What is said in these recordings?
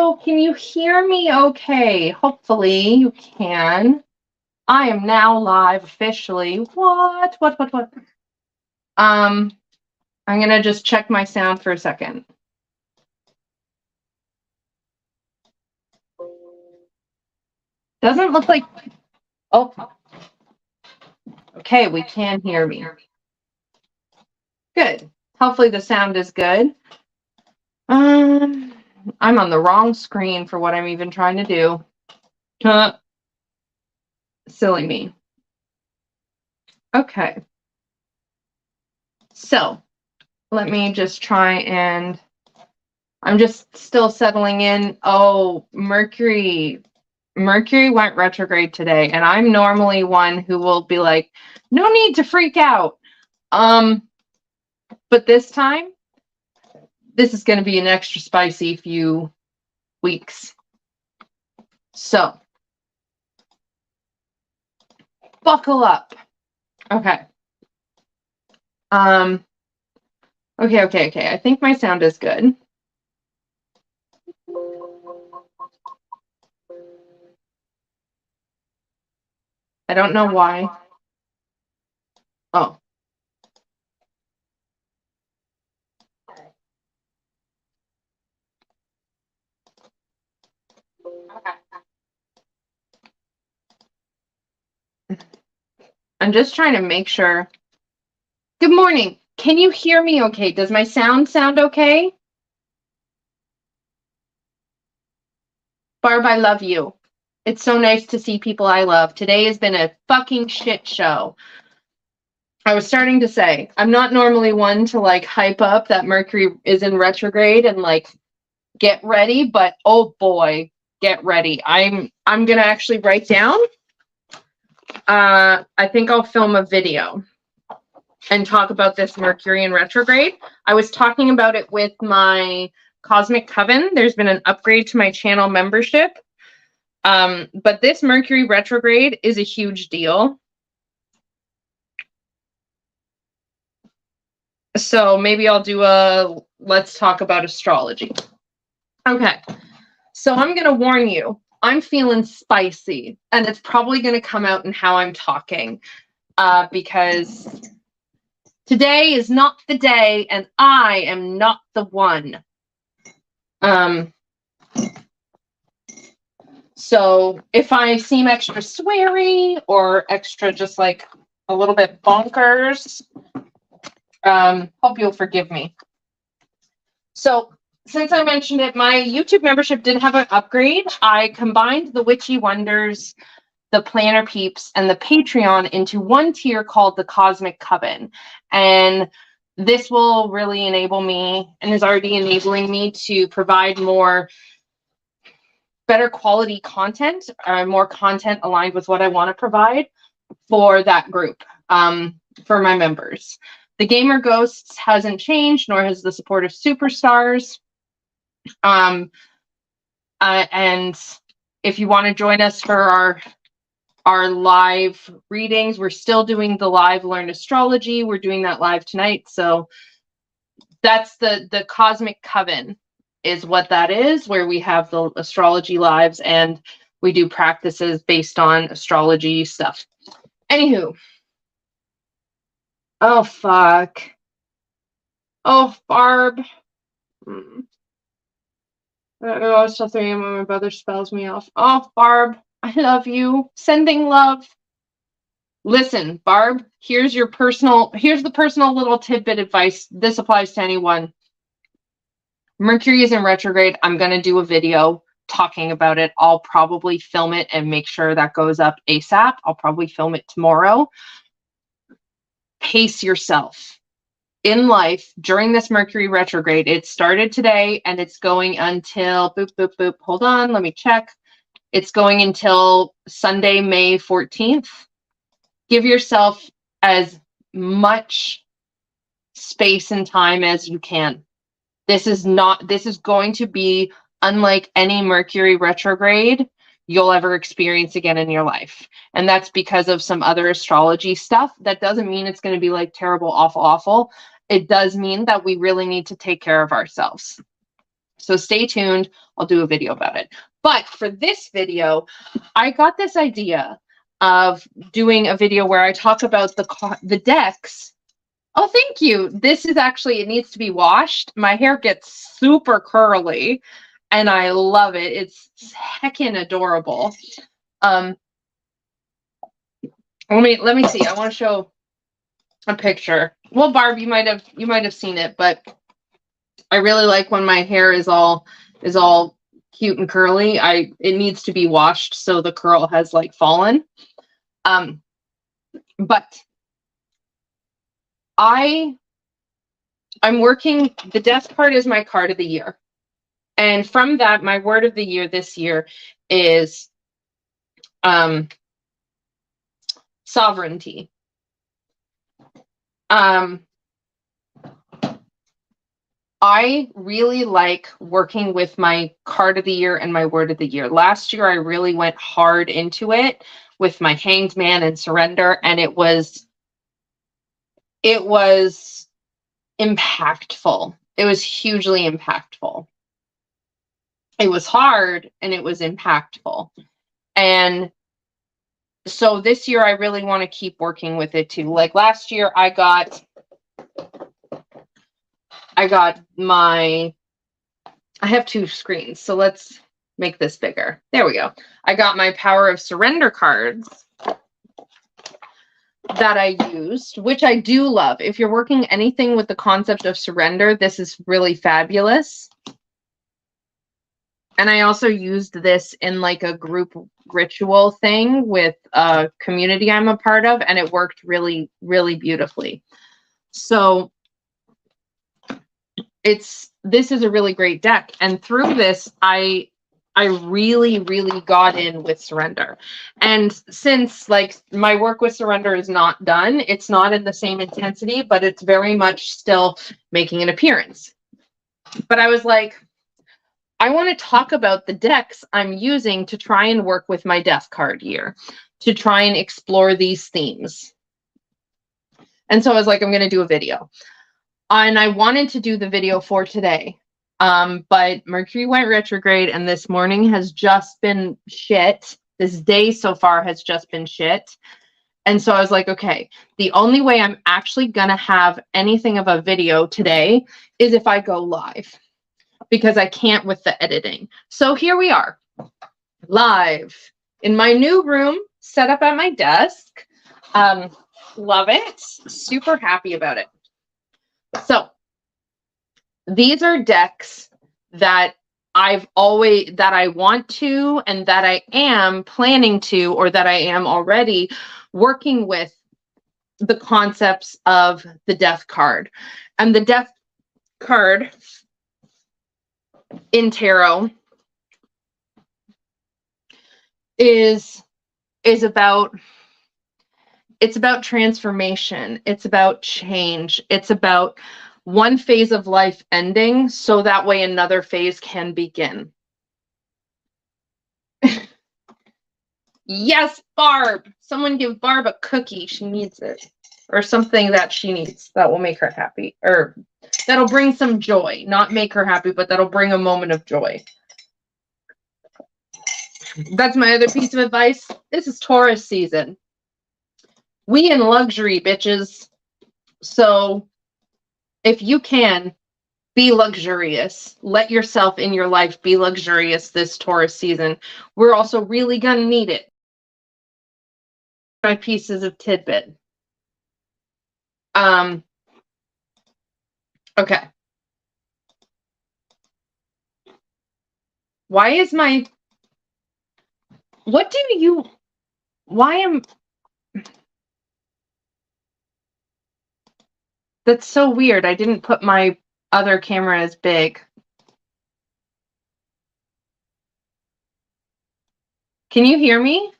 Hello, can you hear me okay? Hopefully you can. I am now live officially. What? I'm gonna just check my sound for a second. Doesn't look like, oh, okay, we can hear me. Good. Hopefully the sound is good. I'm on the wrong screen for what I'm even trying to do. Silly me. Okay. So let me just try and I'm just still settling in. Oh, Mercury went retrograde today, and I'm normally one who will be like, no need to freak out. But this time, this is going to be an extra spicy few weeks. So, buckle up. Okay. Okay. I think my sound is good. I don't know why. Oh. I'm just trying to make sure. Good morning. Can you hear me okay? Does my sound okay? Barb, I love you. It's so nice to see people I love. Today has been a fucking shit show. I was starting to say, I'm not normally one to like hype up that Mercury is in retrograde and like get ready, but oh boy, get ready. I'm gonna actually write down. I think I'll film a video and talk about this Mercury in retrograde. I was talking about it with my Cosmic Coven. There's been an upgrade to my channel membership. But this Mercury retrograde is a huge deal. So maybe I'll do a let's talk about astrology. Okay. So I'm going to warn you, I'm feeling spicy, and it's probably going to come out in how I'm talking, because today is not the day, and I am not the one. So if I seem extra sweary or extra just like a little bit bonkers, hope you'll forgive me. So since I mentioned it, my YouTube membership did have an upgrade. I combined the Witchy Wonders, the Planner Peeps, and the Patreon into one tier called the Cosmic Coven. And this will really enable me, and is already enabling me, to provide better quality content, more content aligned with what I want to provide for that group, for my members. The Gamer Ghosts hasn't changed, nor has the Supportive Superstars. And if you want to join us for our live readings, we're still doing the live Learn Astrology. We're doing that live tonight. So that's the Cosmic Coven is what that is, where we have the astrology lives and we do practices based on astrology stuff. Anywho. Oh, fuck. Oh, Barb. It's still 3 a.m. when my brother spells me off. Oh, Barb, I love you. Sending love. Listen, Barb, here's the personal little tidbit advice. This applies to anyone. Mercury is in retrograde. I'm going to do a video talking about it. I'll probably film it and make sure that goes up ASAP. I'll probably film it tomorrow. Pace yourself. In life, during this Mercury retrograde, it started today and it's going until, boop, boop, boop. Hold on, let me check. It's going until Sunday, May 14th. Give yourself as much space and time as you can. This is going to be unlike any Mercury retrograde you'll ever experience again in your life. And that's because of some other astrology stuff. That doesn't mean it's going to be like terrible, awful. It does mean that we really need to take care of ourselves. So stay tuned. I'll do a video about it. But for this video, I got this idea of doing a video where I talk about the decks. Oh, thank you. This is actually, it needs to be washed. My hair gets super curly and I love it. It's heckin' adorable. Let me see. I want to show a picture. Well, Barb, you might have seen it, but I really like when my hair is all cute and curly. It needs to be washed so the curl has like fallen. But I'm working, the desk card is my card of the year. And from that, my word of the year this year is sovereignty. I really like working with my card of the year and my word of the year. Last year, I really went hard into it with my Hanged Man and Surrender, and it was impactful. It was hugely impactful. It was hard and it was impactful. And so this year, I really want to keep working with it too. Like last year, I got I have two screens, so let's make this bigger. There we go. I got my Power of Surrender cards that I used, which I do love. If you're working anything with the concept of surrender, this is really fabulous. And I also used this in like a group ritual thing with a community I'm a part of, and it worked really, really beautifully. So this is a really great deck. And through this, I really, really got in with surrender. And since like my work with surrender is not done, it's not in the same intensity, but it's very much still making an appearance. But I was like, I want to talk about the decks I'm using to try and work with my death card year, to try and explore these themes. And so I was like, I'm going to do a video. And I wanted to do the video for today. But Mercury went retrograde and this morning has just been shit. This day so far has just been shit. And so I was like, okay, the only way I'm actually going to have anything of a video today is if I go live, because I can't with the editing. So here we are, live in my new room, set up at my desk. Love it. Super happy about it. So these are decks that I want to, and that I am planning to, or that I am already working with the concepts of the death card. And the death card in tarot is about, it's about transformation. It's about change. It's about one phase of life ending so that way another phase can begin. Yes, Barb. Someone give Barb a cookie. She needs it. Or something that she needs that will make her happy. Or that'll bring some joy. Not make her happy, but that'll bring a moment of joy. That's my other piece of advice. This is Taurus season. We in luxury, bitches. So if you can, be luxurious. Let yourself in your life be luxurious this Taurus season. We're also really going to need it. My pieces of tidbit. Okay. Why is my... What do you... Why am... That's so weird. I didn't put my other camera as big. Can you hear me?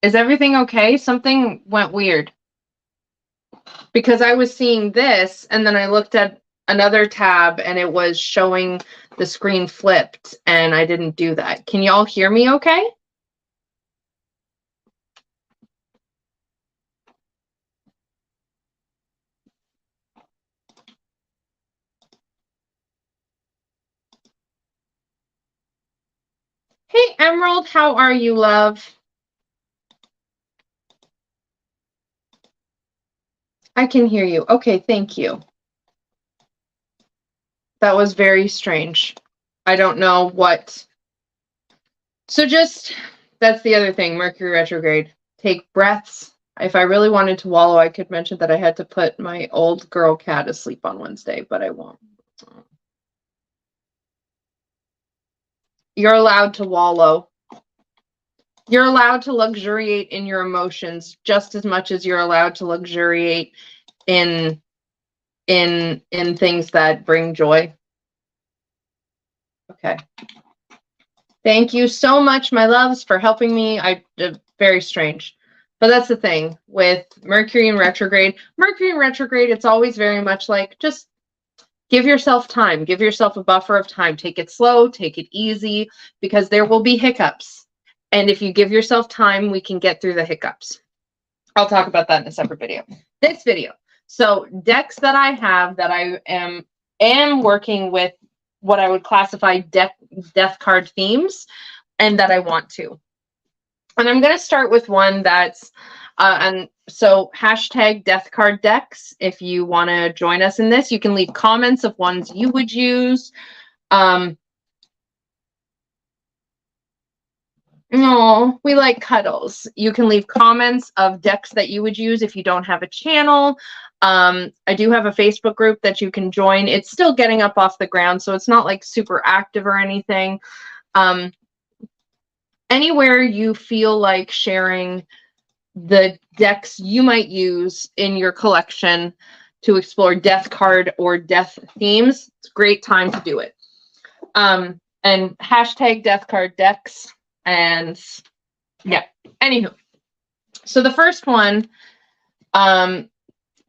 Is everything okay? Something went weird. Because I was seeing this, and then I looked at another tab, and it was showing the screen flipped, and I didn't do that. Can y'all hear me okay? Emerald, how are you, love? I can hear you. Okay, thank you. That was very strange. I don't know what. So just, that's the other thing, Mercury retrograde. Take breaths. If I really wanted to wallow, I could mention that I had to put my old girl cat asleep on Wednesday, but I won't. You're allowed to wallow. You're allowed to luxuriate in your emotions just as much as you're allowed to luxuriate in things that bring joy. Okay. Thank you so much, my loves, for helping me. Very strange. But that's the thing with Mercury in retrograde. Mercury in retrograde, it's always very much like, just give yourself time. Give yourself a buffer of time. Take it slow, take it easy, because there will be hiccups. And if you give yourself time, we can get through the hiccups. I'll talk about that in a separate video. This video. So decks that I have that I am working with what I would classify death card themes, and that I want to. And I'm going to start with one that's, and so hashtag death card decks. If you want to join us in this, you can leave comments of ones you would use. No, we like cuddles. You can leave comments of decks that you would use if you don't have a channel. I do have a Facebook group that you can join. It's still getting up off the ground, so it's not like super active or anything. Anywhere you feel like sharing the decks you might use in your collection to explore death card or death themes, it's a great time to do it. And hashtag death card decks. And yeah, anywho. So the first one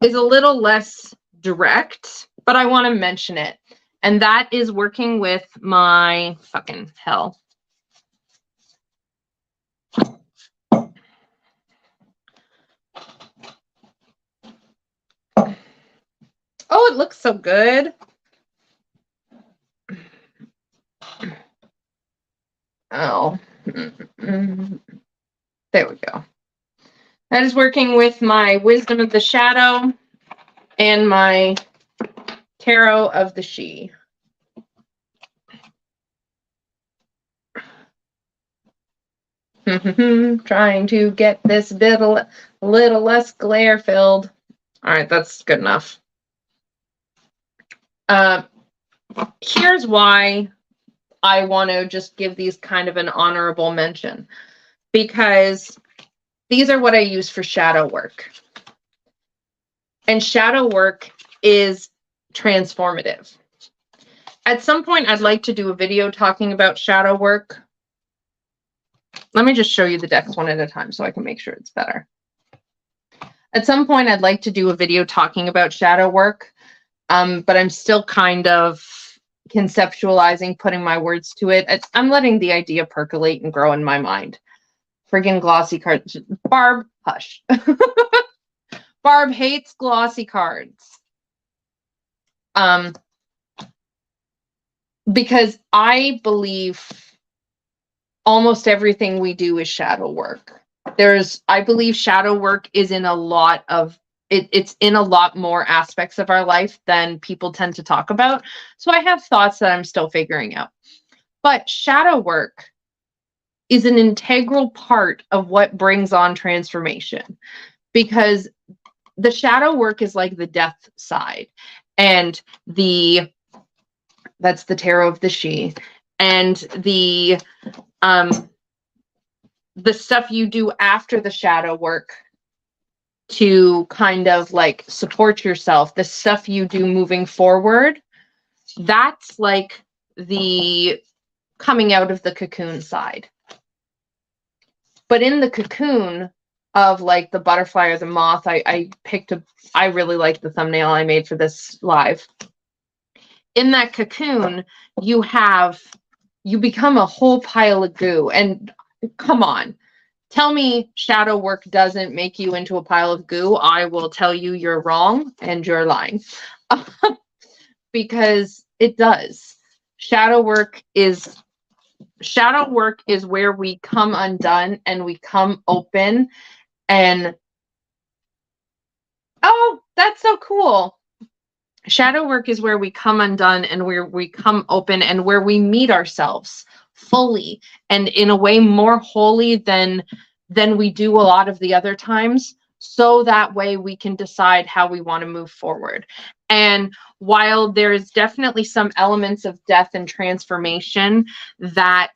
is a little less direct, but I want to mention it. And that is working with my fucking hell. Oh, it looks so good. Oh, there we go. That is working with my Wisdom of the Shadow and my Tarot of the She. Trying to get this bit a little less glare filled. All right, that's good enough. Here's why I want to just give these kind of an honorable mention, because these are what I use for shadow work. And shadow work is transformative. At some point, I'd like to do a video talking about shadow work. Let me just show you the decks one at a time so I can make sure it's better. At some point, I'd like to do a video talking about shadow work, but I'm still kind of conceptualizing, putting my words to it. I'm letting the idea percolate and grow in my mind. Friggin' glossy cards. Barb, hush. Barb hates glossy cards. Because I believe almost everything we do is shadow work. I believe shadow work is in a lot of, it's in a lot more aspects of our life than people tend to talk about. So I have thoughts that I'm still figuring out. But shadow work is an integral part of what brings on transformation, because the shadow work is like the death side, and that's the Tarot of the She, and the stuff you do after the shadow work to kind of like support yourself, the stuff you do moving forward, that's like the coming out of the cocoon side. But in the cocoon of like the butterfly or the moth, I really like the thumbnail I made for this live. In that cocoon, you become a whole pile of goo. And come on, tell me shadow work doesn't make you into a pile of goo. I will tell you you're wrong and you're lying. Because it does. Shadow work shadow work is where we come undone and we come open and, oh, that's so cool. Shadow work is where we come undone and where we come open and where we meet ourselves fully and in a way more wholly than we do a lot of the other times. So that way we can decide how we want to move forward. And while there's definitely some elements of death and transformation that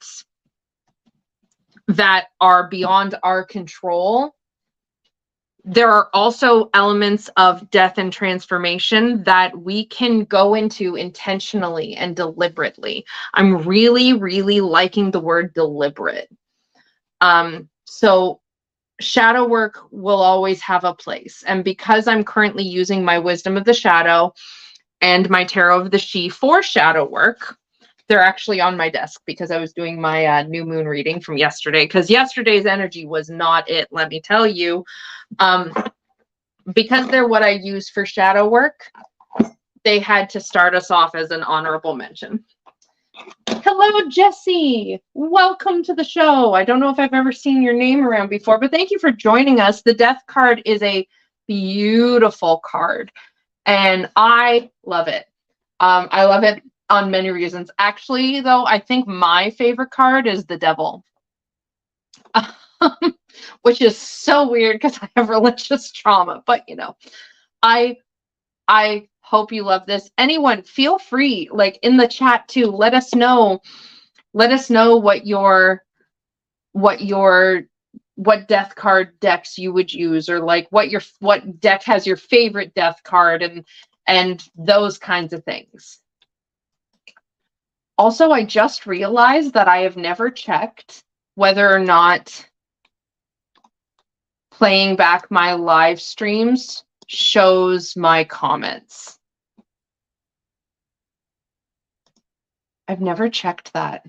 are beyond our control, there are also elements of death and transformation that we can go into intentionally and deliberately. I'm really, really liking the word deliberate. So shadow work will always have a place. And because I'm currently using my Wisdom of the Shadow and my Tarot of the She for shadow work, they're actually on my desk because I was doing my new moon reading from yesterday, because yesterday's energy was not it, let me tell you. Because they're what I use for shadow work, they had to start us off as an honorable mention. Hello, Jesse. Welcome to the show. I don't know if I've ever seen your name around before, but thank you for joining us. The Death card is a beautiful card, and I love it. I love it on many reasons. Actually, though, I think my favorite card is the Devil. Which is so weird because I have religious trauma, but you know, I hope you love this. Anyone, feel free, like in the chat too, let us know what death card decks you would use, or like what deck has your favorite death card, and those kinds of things. Also, I just realized that I have never checked whether or not playing back my live streams shows my comments. I've never checked that.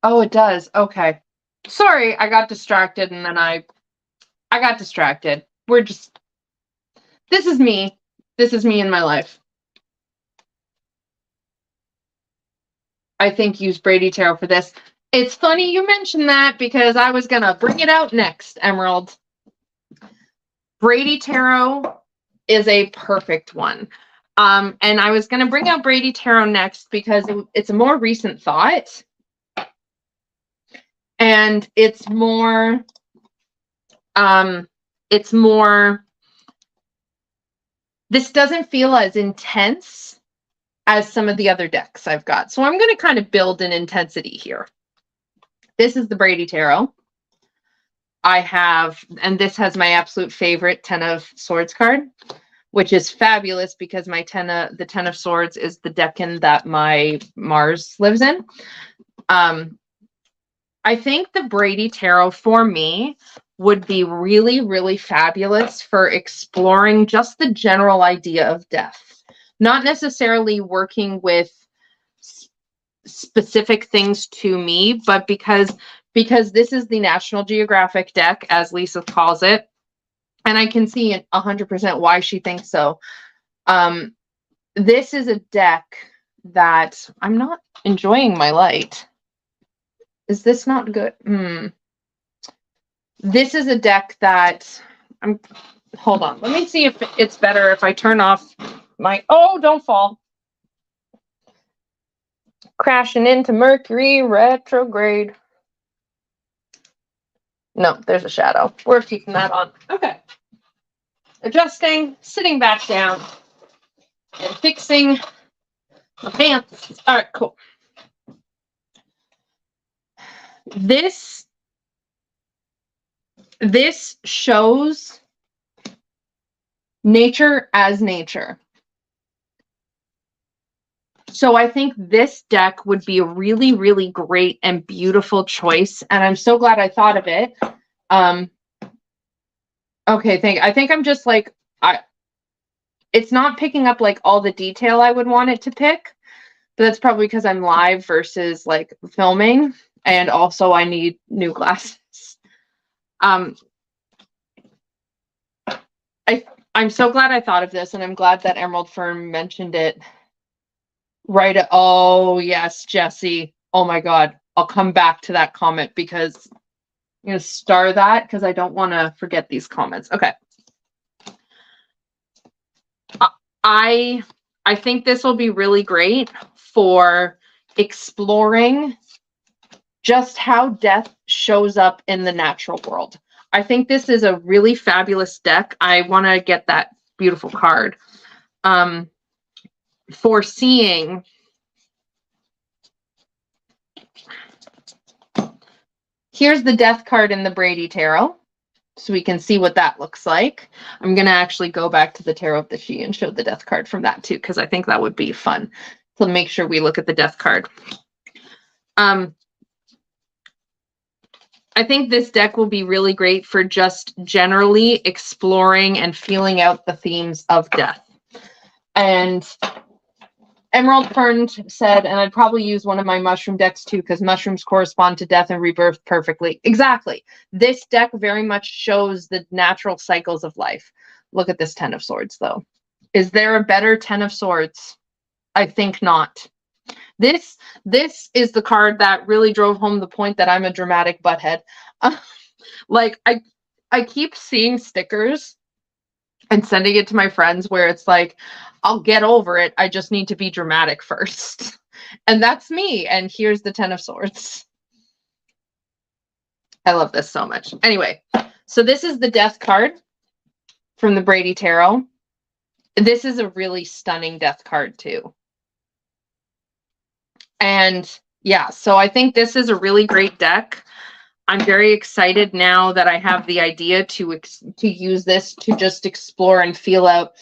Oh, it does. Okay. Sorry, I got distracted and then I got distracted. This is me. This is me in my life. I think use Brady Tarot for this. It's funny you mentioned that because I was going to bring it out next, Emerald. Brady Tarot is a perfect one. And I was going to bring out Brady Tarot next because it's a more recent thought. And it's more, this doesn't feel as intense as some of the other decks I've got. So I'm going to kind of build an intensity here. This is the Brady Tarot. I have, and this has my absolute favorite Ten of Swords card, which is fabulous because the Ten of Swords is the decan that my Mars lives in. I think the Brady Tarot for me would be really, really fabulous for exploring just the general idea of death. Not necessarily working with specific things to me, but because this is the National Geographic deck, as Lisa calls it, and I can see 100% why she thinks so. This is a deck that I'm not enjoying my light. Is this not good? This is a deck that hold on. Let me see if it's better if I turn off my, oh, don't fall. Crashing into Mercury retrograde. No, there's a shadow. We're keeping that on. Okay. Adjusting, sitting back down, and fixing the pants. All right, cool. This shows nature as nature. So I think this deck would be a really, really great and beautiful choice. And I'm so glad I thought of it. Okay, I think I'm just like, it's not picking up like all the detail I would want it to pick. But that's probably because I'm live versus like filming, and also I need new glasses. I'm so glad I thought of this, and I'm glad that Emerald Fern mentioned it. Right. Oh yes, Jesse. Oh my God. I'll come back to that comment because I'm gonna star that because I don't want to forget these comments. Okay. I think this will be really great for exploring just how death shows up in the natural world. I think this is a really fabulous deck. I want to get that beautiful card. For seeing here's the death card in the Brady Tarot, so we can see what that looks like. I'm going to actually go back to the Tarot of the She and show the death card from that too, because I think that would be fun to make sure we look at the death card. I think this deck will be really great for just generally exploring and feeling out the themes of death. And Emerald Fern said, and I'd probably use one of my mushroom decks too, because mushrooms correspond to death and rebirth perfectly. Exactly. This deck very much shows the natural cycles of life. Look at this 10 of Swords, though. Is there a better 10 of Swords? I think not. This is the card that really drove home the point that I'm a dramatic butthead. Like, I keep seeing stickers and sending it to my friends where it's like, I'll get over it. I just need to be dramatic first. And that's me. And here's the 10 of Swords. I love this so much. Anyway, so this is the death card from the Brady Tarot. This is a really stunning death card too. And yeah, so I think this is a really great deck. I'm very excited now that I have the idea to use this to just explore and feel out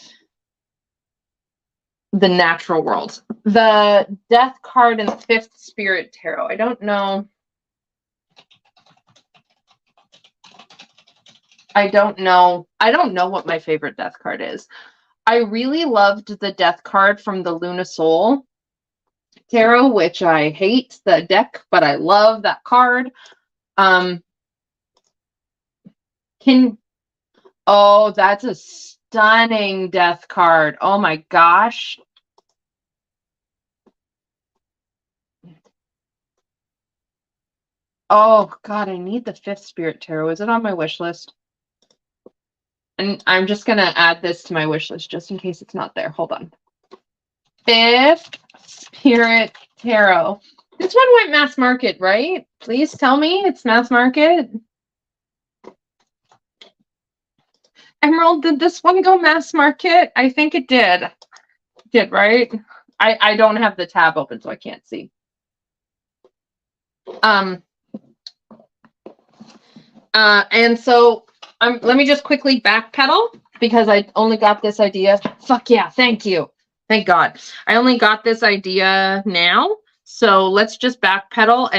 the natural world. The death card in the 5th Spirit Tarot. I don't know. I don't know what my favorite death card is. I really loved the death card from the Luna Soul Tarot, which I hate the deck, but I love that card. Oh, that's a stunning death card. Oh my gosh. Oh God, I need the 5th Spirit Tarot. Is it on my wish list? And I'm just gonna add this to my wish list just in case it's not there. Hold on. 5th Spirit Tarot. This one went mass market, right? Please tell me it's mass market. Emerald, did this one go mass market? I think it did. It did, right? I don't have the tab open, so I can't see. And so let me just quickly backpedal because I only got this idea. Fuck yeah, thank you. Thank God. I only got this idea now. So let's just backpedal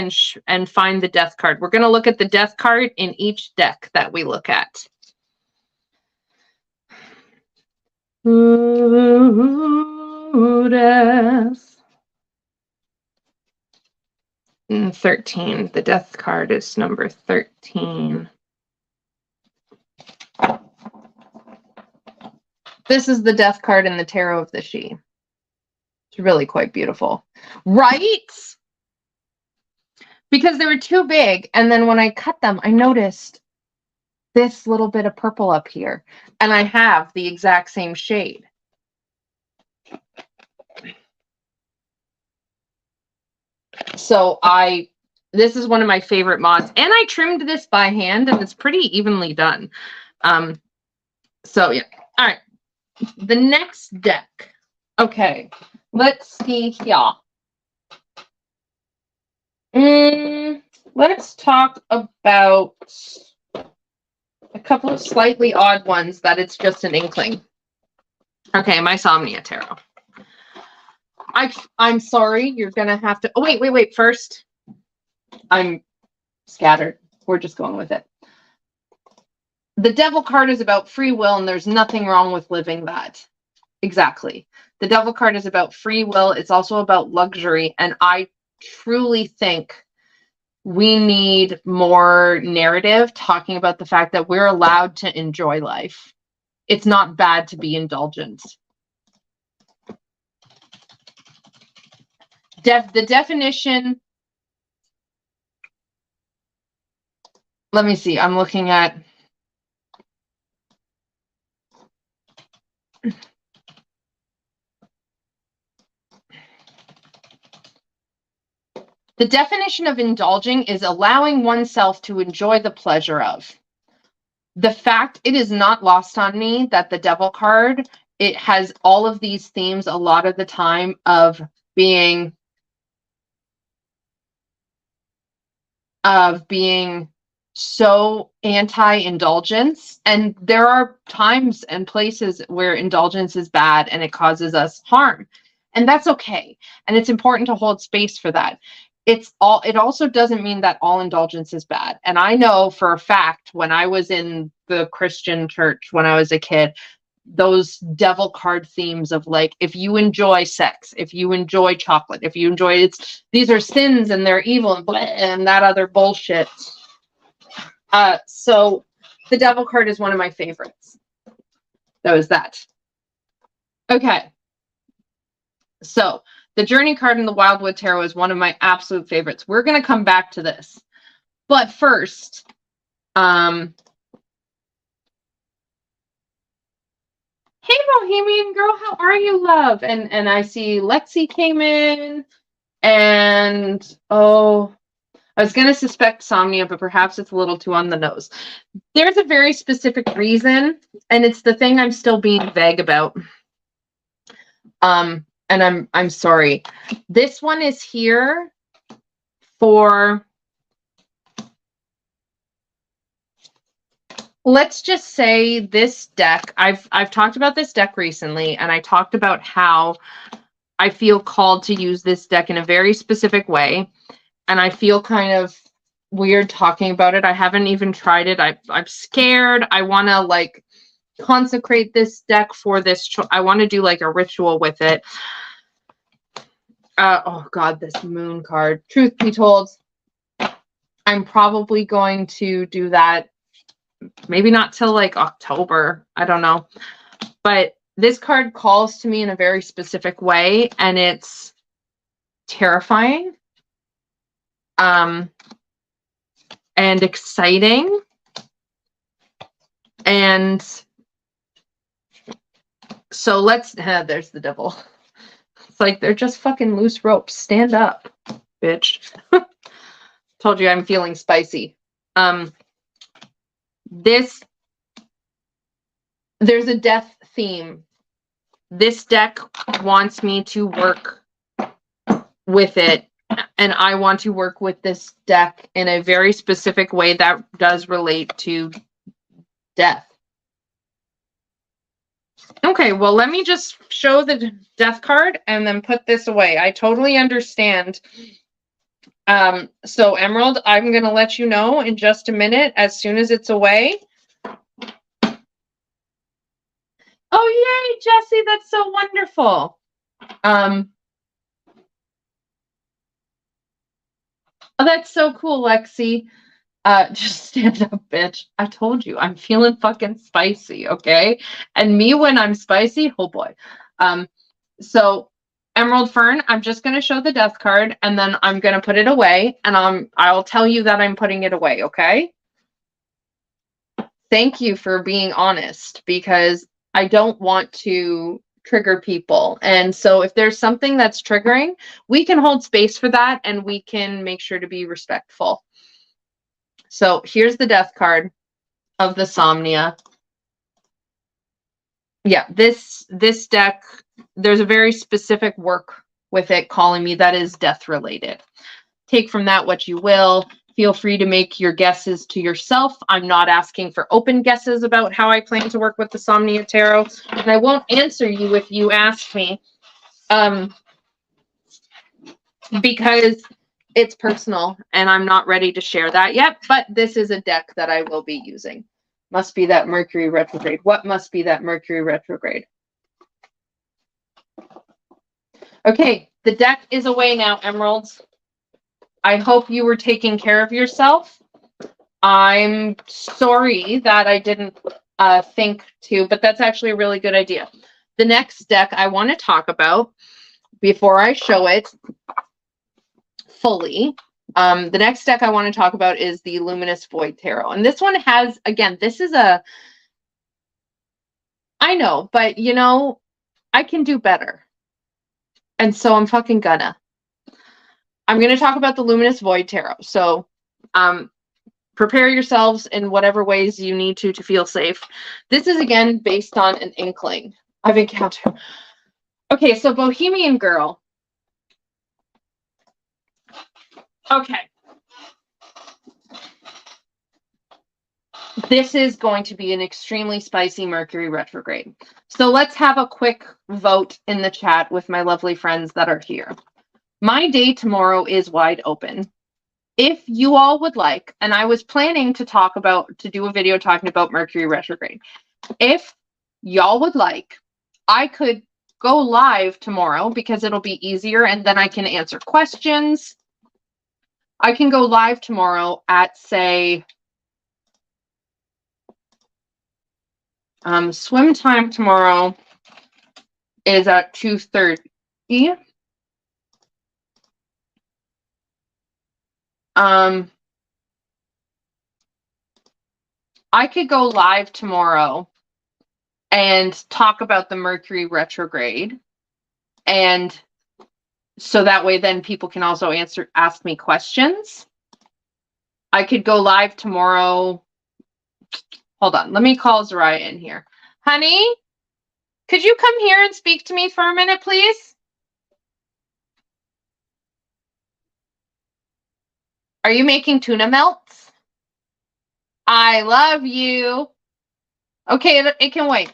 and find the death card. We're going to look at the death card in each deck that we look at. Ooh, death. 13. The death card is number 13. This is the death card in the Tarot of the She. It's really quite beautiful. Right? Because they were too big. And then when I cut them, I noticed this little bit of purple up here. And I have the exact same shade. So this is one of my favorite mods. And I trimmed this by hand and it's pretty evenly done. So yeah. All right. The next deck. Okay. Let's see here. Let's talk about a couple of slightly odd ones that it's just an inkling. Okay, my Somnia Tarot. I'm sorry, you're gonna have to. Oh wait. First, I'm scattered. We're just going with it. The Devil card is about free will, and there's nothing wrong with living that. Exactly. The Devil card is about free will. It's also about luxury. And I truly think we need more narrative talking about the fact that we're allowed to enjoy life. It's not bad to be indulgent. The definition, let me see, I'm looking at, the definition of indulging is allowing oneself to enjoy the pleasure of. The fact, it is not lost on me that the Devil card, it has all of these themes a lot of the time of being so anti-indulgence. And there are times and places where indulgence is bad and it causes us harm. And that's okay. And it's important to hold space for that. It also doesn't mean that all indulgence is bad. And I know for a fact, when I was in the Christian church, when I was a kid, those Devil card themes of like, if you enjoy sex, if you enjoy chocolate, if you enjoy these are sins and they're evil and, blah, and that other bullshit. So the Devil card is one of my favorites. That was that. Okay. So the Journey card in the Wildwood Tarot is one of my absolute favorites. We're going to come back to this. But first, hey, Bohemian Girl, how are you, love? And I see Lexi came in, and oh, I was going to suspect Somnia, but perhaps it's a little too on the nose. There's a very specific reason, and it's the thing I'm still being vague about. And I'm sorry. This one is here for, let's just say this deck. I've talked about this deck recently, and I talked about how I feel called to use this deck in a very specific way. And I feel kind of weird talking about it. I haven't even tried it. I'm scared. I want to like consecrate this deck for this. I want to do like a ritual with it. Oh God, this Moon card. Truth be told, I'm probably going to do that. Maybe not till like October. I don't know. But this card calls to me in a very specific way, and it's terrifying. And exciting. And so there's the Devil. It's like, they're just fucking loose ropes. Stand up, bitch. Told you I'm feeling spicy. There's a death theme. This deck wants me to work with it, and I want to work with this deck in a very specific way that does relate to death. Okay, well, let me just show the death card and then put this away. I totally understand. So Emerald, I'm going to let you know in just a minute as soon as it's away. Oh, yay, Jessie, that's so wonderful. Oh, that's so cool, Lexi. Just stand up, bitch. I told you, I'm feeling fucking spicy, okay? And me when I'm spicy, oh boy. So Emerald Fern, I'm just going to show the death card, and then I'm going to put it away, and I'll tell you that I'm putting it away, okay? Thank you for being honest, because I don't want to trigger people. And so if there's something that's triggering, we can hold space for that, and we can make sure to be respectful. So here's the death card of the Somnia. Yeah, this deck, there's a very specific work with it calling me that is death related. Take from that what you will. Feel free to make your guesses to yourself. I'm not asking for open guesses about how I plan to work with the Somnia Tarot, and I won't answer you if you ask me, because it's personal and I'm not ready to share that yet, but this is a deck that I will be using. Must be that Mercury retrograde. What must be that Mercury retrograde? Okay, the deck is away now, Emeralds. I hope you were taking care of yourself. I'm sorry that I didn't think to, but that's actually a really good idea. The next deck I want to talk about, before I show it fully, the next deck I want to talk about is the Luminous Void Tarot. And this one has, again, this is a, I know, but you know, I can do better. And so I'm fucking gonna. I'm going to talk about the Luminous Void Tarot. So, prepare yourselves in whatever ways you need to feel safe. This is, again, based on an inkling I've encountered. Okay, so Bohemian Girl. Okay. This is going to be an extremely spicy Mercury retrograde. So let's have a quick vote in the chat with my lovely friends that are here. My day tomorrow is wide open. If you all would like, and I was planning to do a video talking about Mercury retrograde. If y'all would like, I could go live tomorrow because it'll be easier and then I can answer questions. I can go live tomorrow at, say, swim time tomorrow is at 2:30. I could go live tomorrow and talk about the Mercury retrograde. And so that way then people can also ask me questions. I could go live tomorrow. Hold on, let me call Zariah in here. Honey, could you come here and speak to me for a minute, please? Are you making tuna melts? I love you. Okay, it can wait.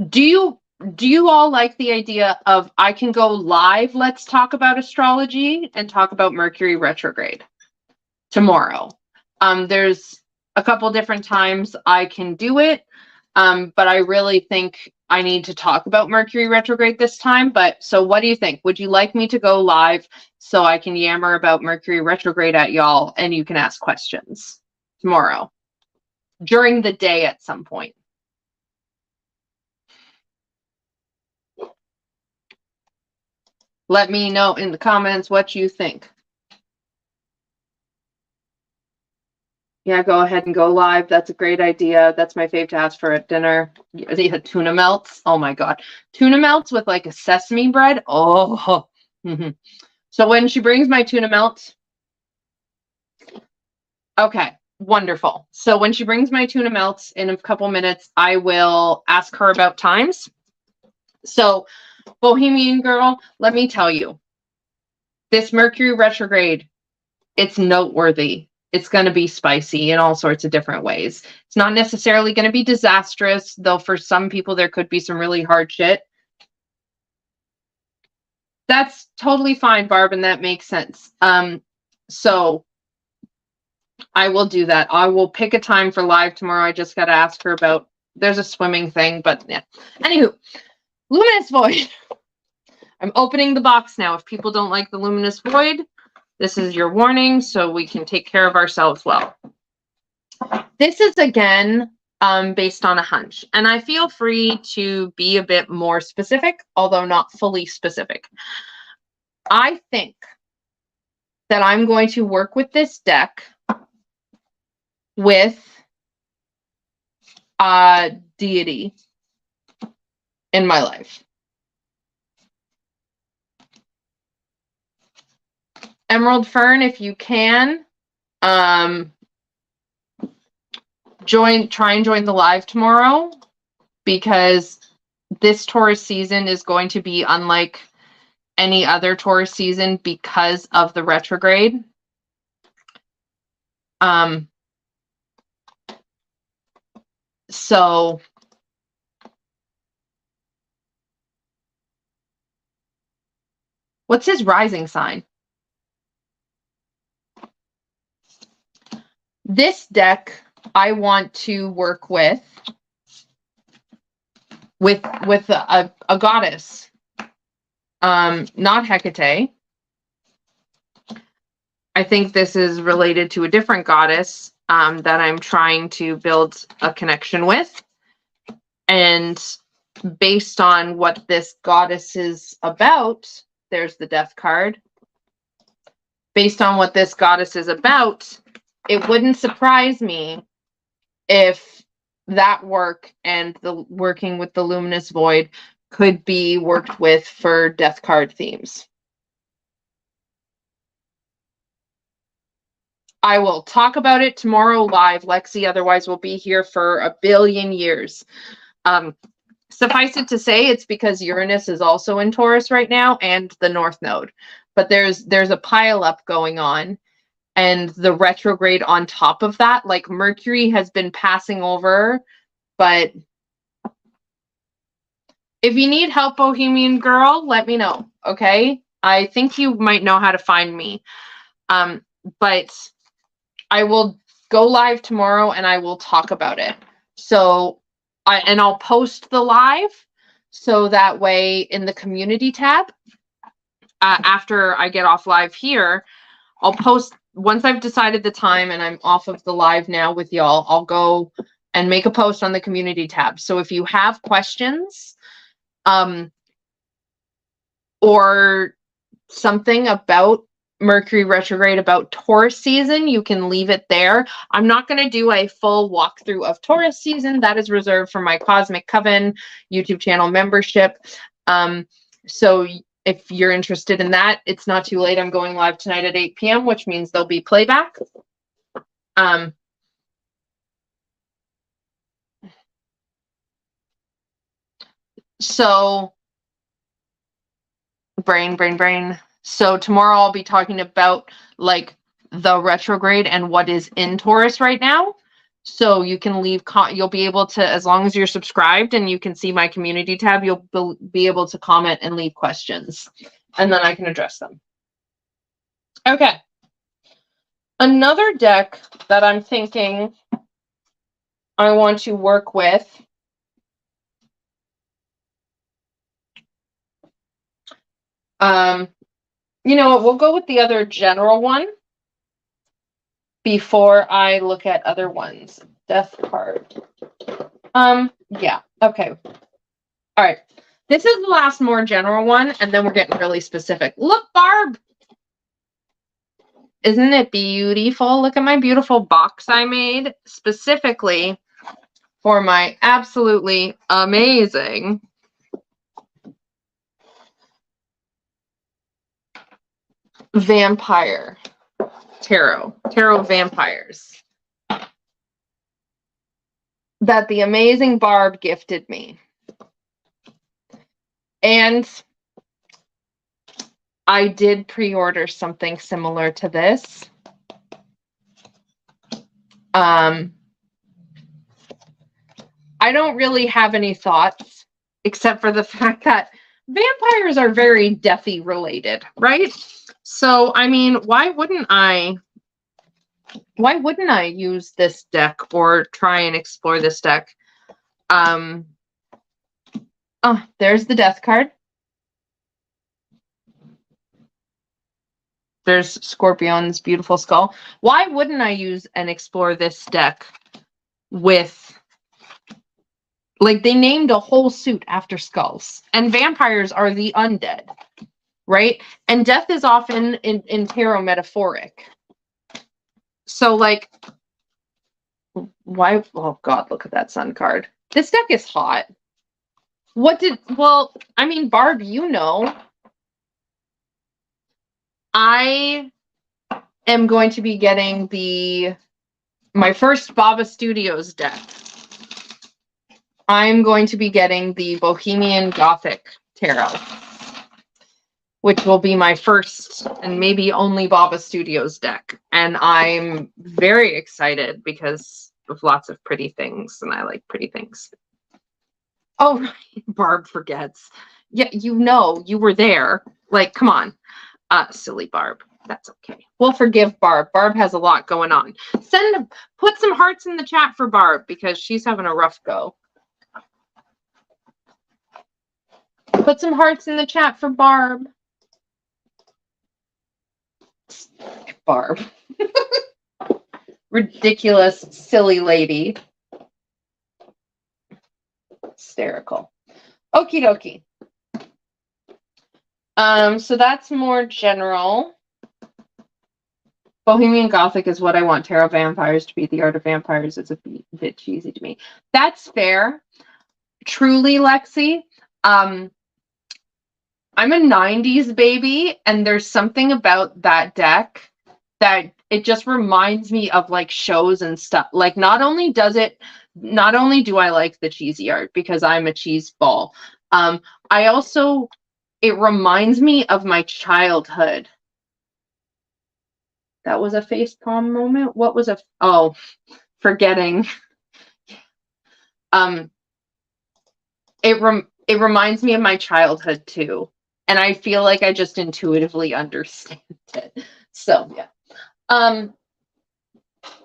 Do you all like the idea of I can go live, let's talk about astrology and talk about Mercury retrograde tomorrow? There's a couple different times I can do it, but I really think I need to talk about Mercury retrograde this time. But so what do you think? Would you like me to go live so I can yammer about Mercury retrograde at y'all and you can ask questions tomorrow during the day at some point? Let me know in the comments what you think. Yeah, go ahead and go live. That's a great idea. That's my fave to ask for at dinner. Yeah, tuna melts. Oh my God. Tuna melts with like a sesame bread. Oh. So when she brings my tuna melts. Okay, wonderful. So when she brings my tuna melts in a couple minutes, I will ask her about times. So Bohemian Girl, let me tell you, this Mercury retrograde, it's noteworthy. It's going to be spicy in all sorts of different ways. It's not necessarily going to be disastrous, though for some people there could be some really hard shit. That's totally fine, Barb, and that makes sense. So I will do that. I will pick a time for live tomorrow. I just got to ask her about, there's a swimming thing, but yeah. Anywho, Luminous Void. I'm opening the box now. If people don't like the Luminous Void, this is your warning so we can take care of ourselves well. This is, again, based on a hunch. And I feel free to be a bit more specific, although not fully specific. I think that I'm going to work with this deck with a deity in my life. Emerald Fern, if you can, try and join the live tomorrow, because this Taurus season is going to be unlike any other Taurus season because of the retrograde. So what's his rising sign? This deck I want to work with a goddess not Hecate. I think this is related to a different goddess that I'm trying to build a connection with. And based on what this goddess is about, there's the death card. Based on what this goddess is about, it wouldn't surprise me if that work and the working with the luminous void could be worked with for death card themes. I will talk about it tomorrow live, Lexi, otherwise we'll be here for a billion years. Suffice it to say, it's because Uranus is also in Taurus right now and the North Node. But there's a pile up going on, and the retrograde on top of that, like Mercury has been passing over. But if you need help, Bohemian Girl, let me know, okay? I think you might know how to find me. But I will go live tomorrow and I will talk about it. So, I'll post the live so that way in the community tab, after I get off live here, I'll post, once I've decided the time and I'm off of the live now with y'all, I'll go and make a post on the community tab. So if you have questions, or something about Mercury retrograde, about Taurus season, you can leave it there. I'm not going to do a full walkthrough of Taurus season. That is reserved for my Cosmic Coven YouTube channel membership. So if you're interested in that, it's not too late. I'm going live tonight at 8 p.m., which means there'll be playback. So brain. So tomorrow I'll be talking about like the retrograde and what is in Taurus right now. So you can leave, you'll be able to, as long as you're subscribed and you can see my community tab, you'll be able to comment and leave questions, and then I can address them. Okay. Another deck that I'm thinking I want to work with you know what, we'll go with the other general one before I look at other ones. Death card. Yeah, okay. All right. This is the last more general one, and then we're getting really specific. Look, Barb! Isn't it beautiful? Look at my beautiful box I made specifically for my absolutely amazing vampire tarot vampires that the amazing Barb gifted me. And I did pre-order something similar to this. I don't really have any thoughts except for the fact that vampires are very deathy related, right? So, I mean, why wouldn't I use this deck or try and explore this deck? Oh, there's the death card. There's Scorpion's beautiful skull. Why wouldn't I use and explore this deck with, like, they named a whole suit after skulls, and vampires are the undead, right? And death is often in tarot metaphoric. So, like, why? Oh God, look at that sun card. This deck is hot. Well, I mean, Barb, you know, I am going to be getting my first Baba Studios deck. I'm going to be getting the Bohemian Gothic Tarot, which will be my first and maybe only Baba Studios deck. And I'm very excited because of lots of pretty things, and I like pretty things. Oh, right. Barb forgets. Yeah, you know, you were there. Like, come on. Silly Barb. That's okay. We'll forgive Barb. Barb has a lot going on. Put some hearts in the chat for Barb because she's having a rough go. Put some hearts in the chat for Barb. Barb. Ridiculous, silly lady. Hysterical. Okie dokie. So that's more general. Bohemian Gothic is what I want Tarot Vampires to be. The Art of Vampires is a bit cheesy to me. That's fair. Truly, Lexi. I'm a 90s baby, and there's something about that deck that it just reminds me of like shows and stuff. Like not only do I like the cheesy art because I'm a cheese ball, it reminds me of my childhood. That was a facepalm moment. What was forgetting. It reminds me of my childhood too. And I feel like I just intuitively understand it. So yeah.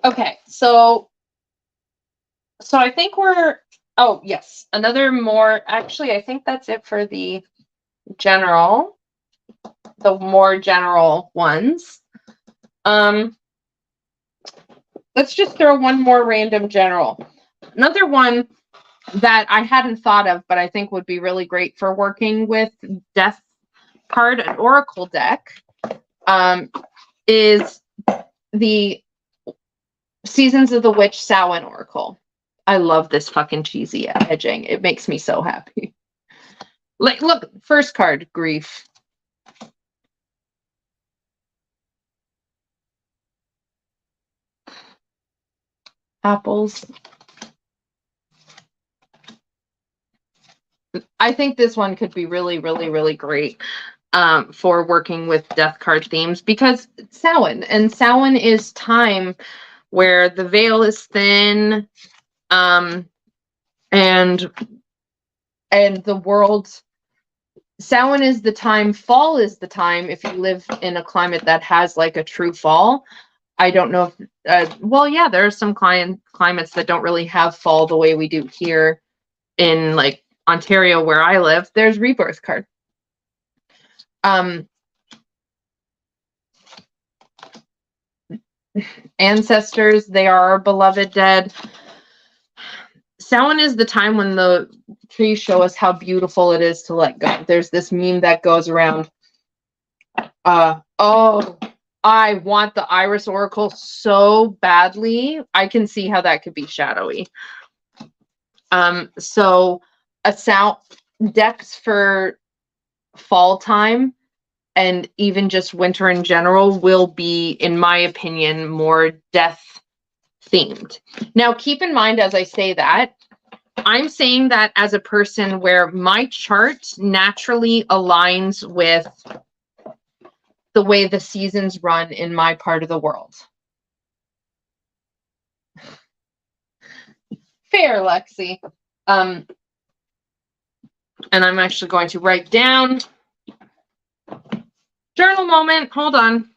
Okay, so I think oh yes, another more, actually I think that's it for the more general ones. Let's just throw one more random general. Another one that I hadn't thought of, but I think would be really great for working with Death card and Oracle deck, is the Seasons of the Witch Samhain Oracle. I love this fucking cheesy edging. It makes me so happy. Like, look, first card, Grief. Apples. I think this one could be really, really, really great for working with death card themes, because Samhain is time where the veil is thin, and the world. Samhain is the time. Fall is the time if you live in a climate that has like a true fall. I don't know if, well, yeah, there are some climates that don't really have fall the way we do here in like Ontario where I live. There's Rebirth card. Ancestors, they are our beloved dead. Samhain is the time when the trees show us how beautiful it is to let go. There's this meme that goes around. Oh, I want the Iris Oracle so badly. I can see how that could be shadowy. So decks for fall time and even just winter in general will be, in my opinion, more death themed. Now, keep in mind, as I say that, I'm saying that as a person where my chart naturally aligns with the way the seasons run in my part of the world. Fair, Lexi. And I'm actually going to write down journal moment. Hold on.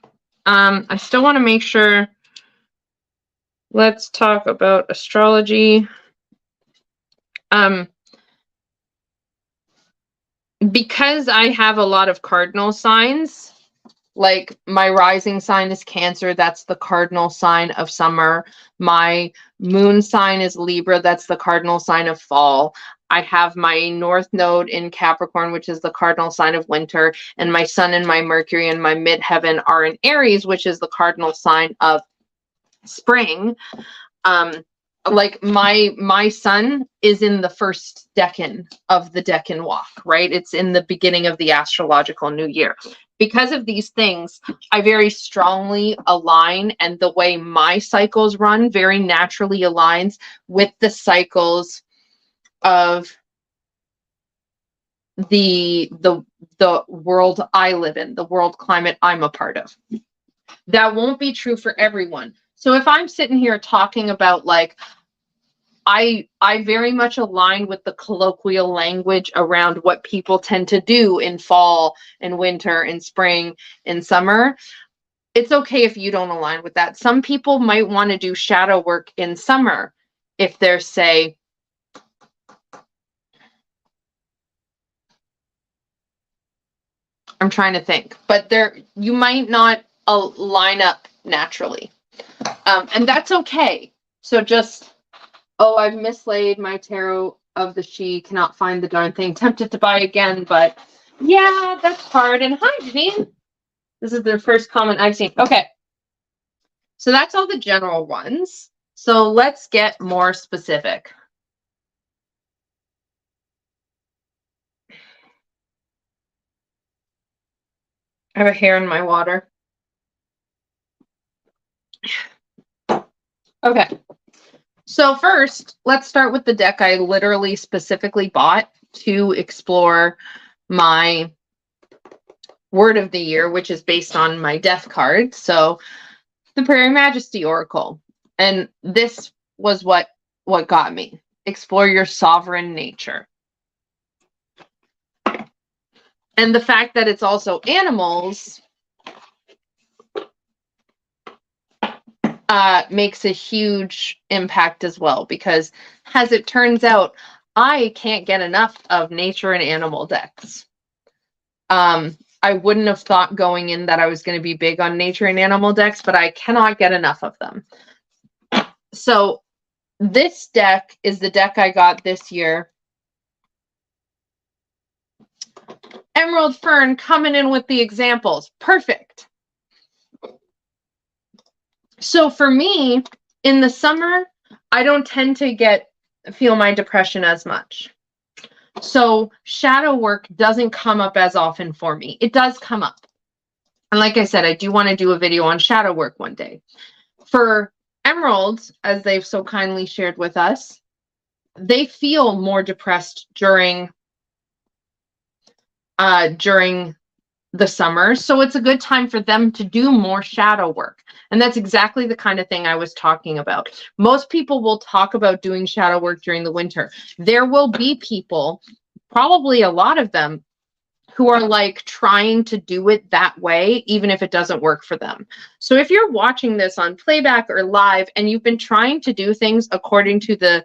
I still want to make sure. Let's talk about astrology. Because I have a lot of cardinal signs, like my rising sign is Cancer, that's the cardinal sign of summer. My moon sign is Libra, that's the cardinal sign of fall. I have my North Node in Capricorn, which is the cardinal sign of winter, and my Sun and my Mercury and my midheaven are in Aries, which is the cardinal sign of spring. Like my Sun is in the first decan of the decan walk, right? It's in the beginning of the astrological new year. Because of these things, I very strongly align, and the way my cycles run very naturally aligns with the cycles of the world I live in, the world climate I'm a part of. That won't be true for everyone. So if I'm sitting here talking about like, I very much align with the colloquial language around what people tend to do in fall and winter and spring and summer. It's okay if you don't align with that. Some people might want to do shadow work in summer if they're, say, I'm trying to think, but you might not line up naturally. And that's okay. So just, oh, I've mislaid my tarot of the she, cannot find the darn thing, tempted to buy again, but yeah, that's hard. And hi, Janine. This is the first comment I've seen. Okay. So that's all the general ones. So let's get more specific. I have a hair in my water. Okay. So first, let's start with the deck I literally specifically bought to explore my word of the year, which is based on my death card. So the Prairie Majesty Oracle. And this was what got me. Explore your sovereign nature. And the fact that it's also animals makes a huge impact as well, because as it turns out, I can't get enough of nature and animal decks. I wouldn't have thought going in that I was going to be big on nature and animal decks, but I cannot get enough of them. So this deck is the deck I got this year. Emerald Fern coming in with the examples. Perfect. So for me, in the summer, I don't tend to feel my depression as much. So shadow work doesn't come up as often for me. It does come up. And like I said, I do want to do a video on shadow work one day. For emeralds, as they've so kindly shared with us, they feel more depressed during the summer. So it's a good time for them to do more shadow work. And that's exactly the kind of thing I was talking about. Most people will talk about doing shadow work during the winter. There will be people, probably a lot of them, who are like trying to do it that way, even if it doesn't work for them. So if you're watching this on playback or live and you've been trying to do things according to the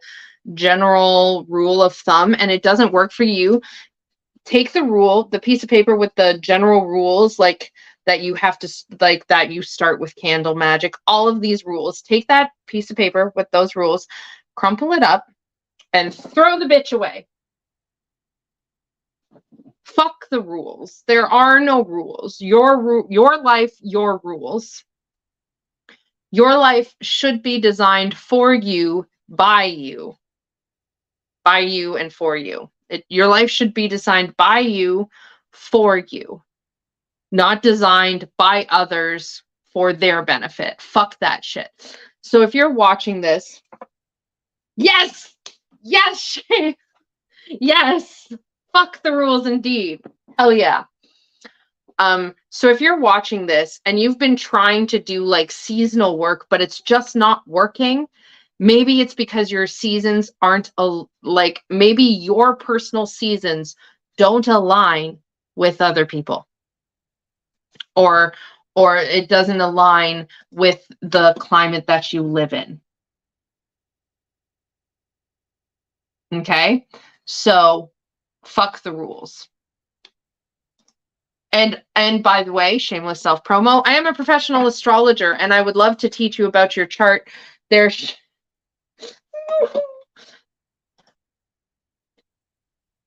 general rule of thumb and it doesn't work for you, take the piece of paper with the general rules, like that you have to, like that you start with candle magic, all of these rules, take that piece of paper with those rules, crumple it up and throw the bitch away. Fuck the rules. There are no rules. Your life, your rules. Your life should be designed for you, by you and for you. Your life should be designed by you, for you, not designed by others for their benefit. Fuck that shit. So if you're watching this, yes, yes, fuck the rules indeed. Hell yeah. So if you're watching this and you've been trying to do like seasonal work, but it's just not working, maybe it's because your seasons aren't like, maybe your personal seasons don't align with other people, or it doesn't align with the climate that you live in. Okay, so fuck the rules. And by the way, shameless self promo, I am a professional astrologer and I would love to teach you about your chart.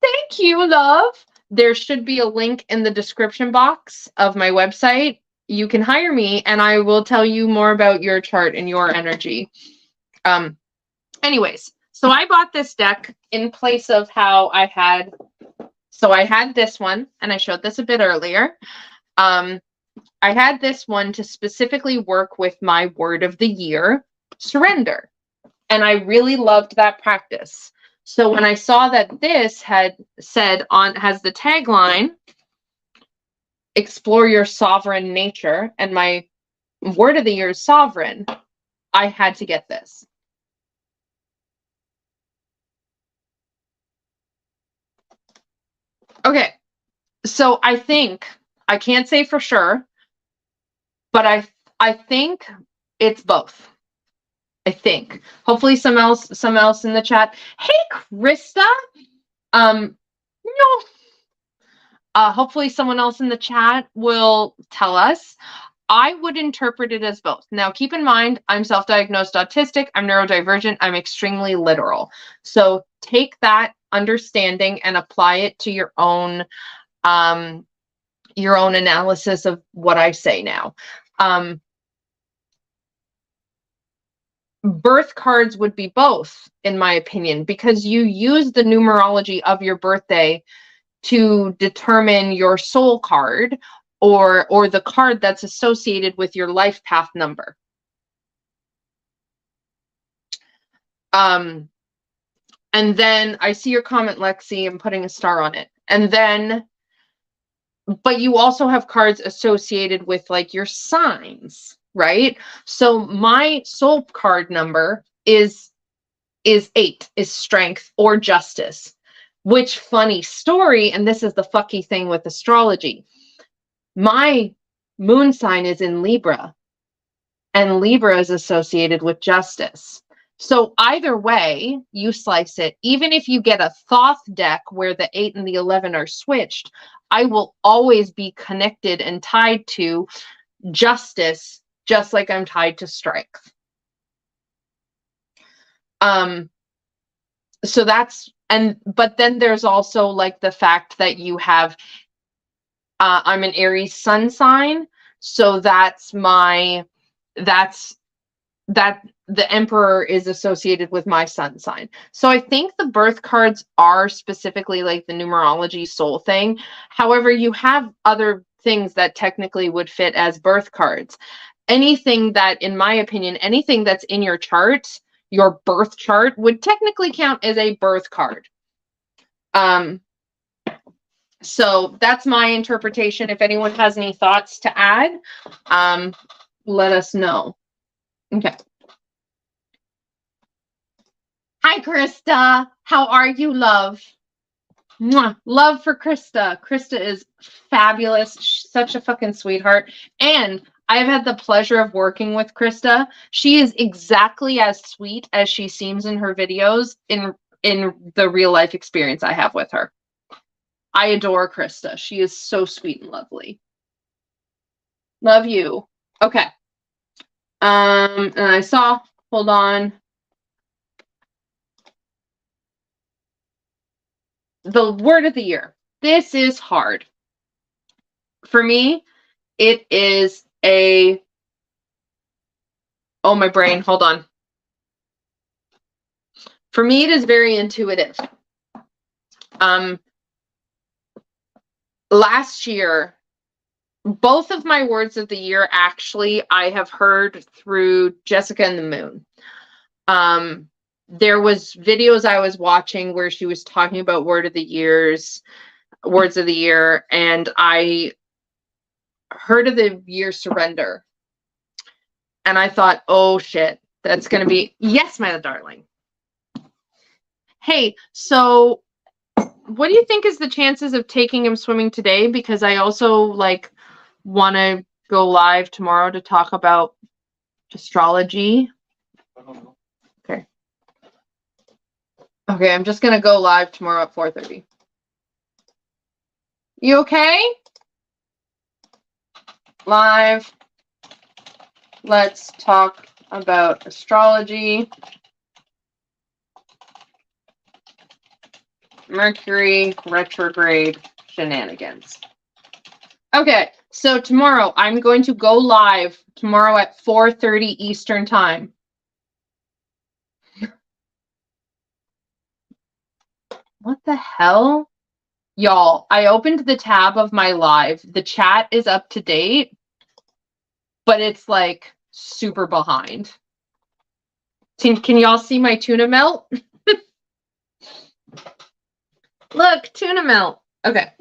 Thank you, love. There should be a link in the description box of my website. You can hire me and I will tell you more about your chart and your energy. Anyways, so I bought this deck in place of how I had this one, and I showed this a bit earlier. I had this one to specifically work with my word of the year, surrender. And I really loved that practice. So when I saw that this has the tagline, explore your sovereign nature, and my word of the year is sovereign, I had to get this. Okay, so I think, I can't say for sure, but I think it's both. I think. Hopefully some else in the chat. Hey, Krista. No. Hopefully someone else in the chat will tell us. I would interpret it as both. Now, keep in mind, I'm self-diagnosed autistic, I'm neurodivergent, I'm extremely literal. So take that understanding and apply it to your own analysis of what I say now. Birth cards would be both, in my opinion, because you use the numerology of your birthday to determine your soul card or the card that's associated with your life path number. And then I see your comment, Lexi. I'm putting a star on it. And then, but you also have cards associated with like your signs, right? So my soul card number is 8, is strength or justice. Which, funny story, and this is the fucky thing with astrology. My moon sign is in Libra, and Libra is associated with justice. So either way you slice it, even if you get a Thoth deck where the 8 and the 11 are switched, I will always be connected and tied to justice, just like I'm tied to strength. So that's, but then there's also like the fact that you have, I'm an Aries sun sign. So that's that the Emperor is associated with my sun sign. So I think the birth cards are specifically like the numerology soul thing. However, you have other things that technically would fit as birth cards. Anything that, in my opinion, anything that's in your chart, your birth chart, would technically count as a birth card. So that's my interpretation. If anyone has any thoughts to add, let us know. Okay. Hi, Krista. How are you, love? Mwah. Love for Krista. Krista is fabulous. She's such a fucking sweetheart. And I've had the pleasure of working with Krista. She is exactly as sweet as she seems in her videos in the real life experience I have with her. I adore Krista. She is so sweet and lovely. Love you. Okay. And I saw, hold on. The word of the year. This is hard. For me, it is a, oh, my brain, hold on. For me, it is very intuitive. Last year, both of my words of the year, actually, I have heard through Jessica and the Moon. There was videos I was watching where she was talking about words of the year, and I heard of the year surrender. And I thought, oh shit, that's going to be, yes, my darling. Hey, so what do you think is the chances of taking him swimming today? Because I also like want to go live tomorrow to talk about astrology. Okay. Okay, I'm just going to go live tomorrow at 4:30. You okay? Live. Let's talk about astrology. Mercury retrograde shenanigans. Okay, so tomorrow I'm going to go live tomorrow at 4:30 Eastern time. What the hell? Y'all, I opened the tab of my live. The chat is up to date, but it's like super behind. Can y'all see my tuna melt? Look, tuna melt. Okay.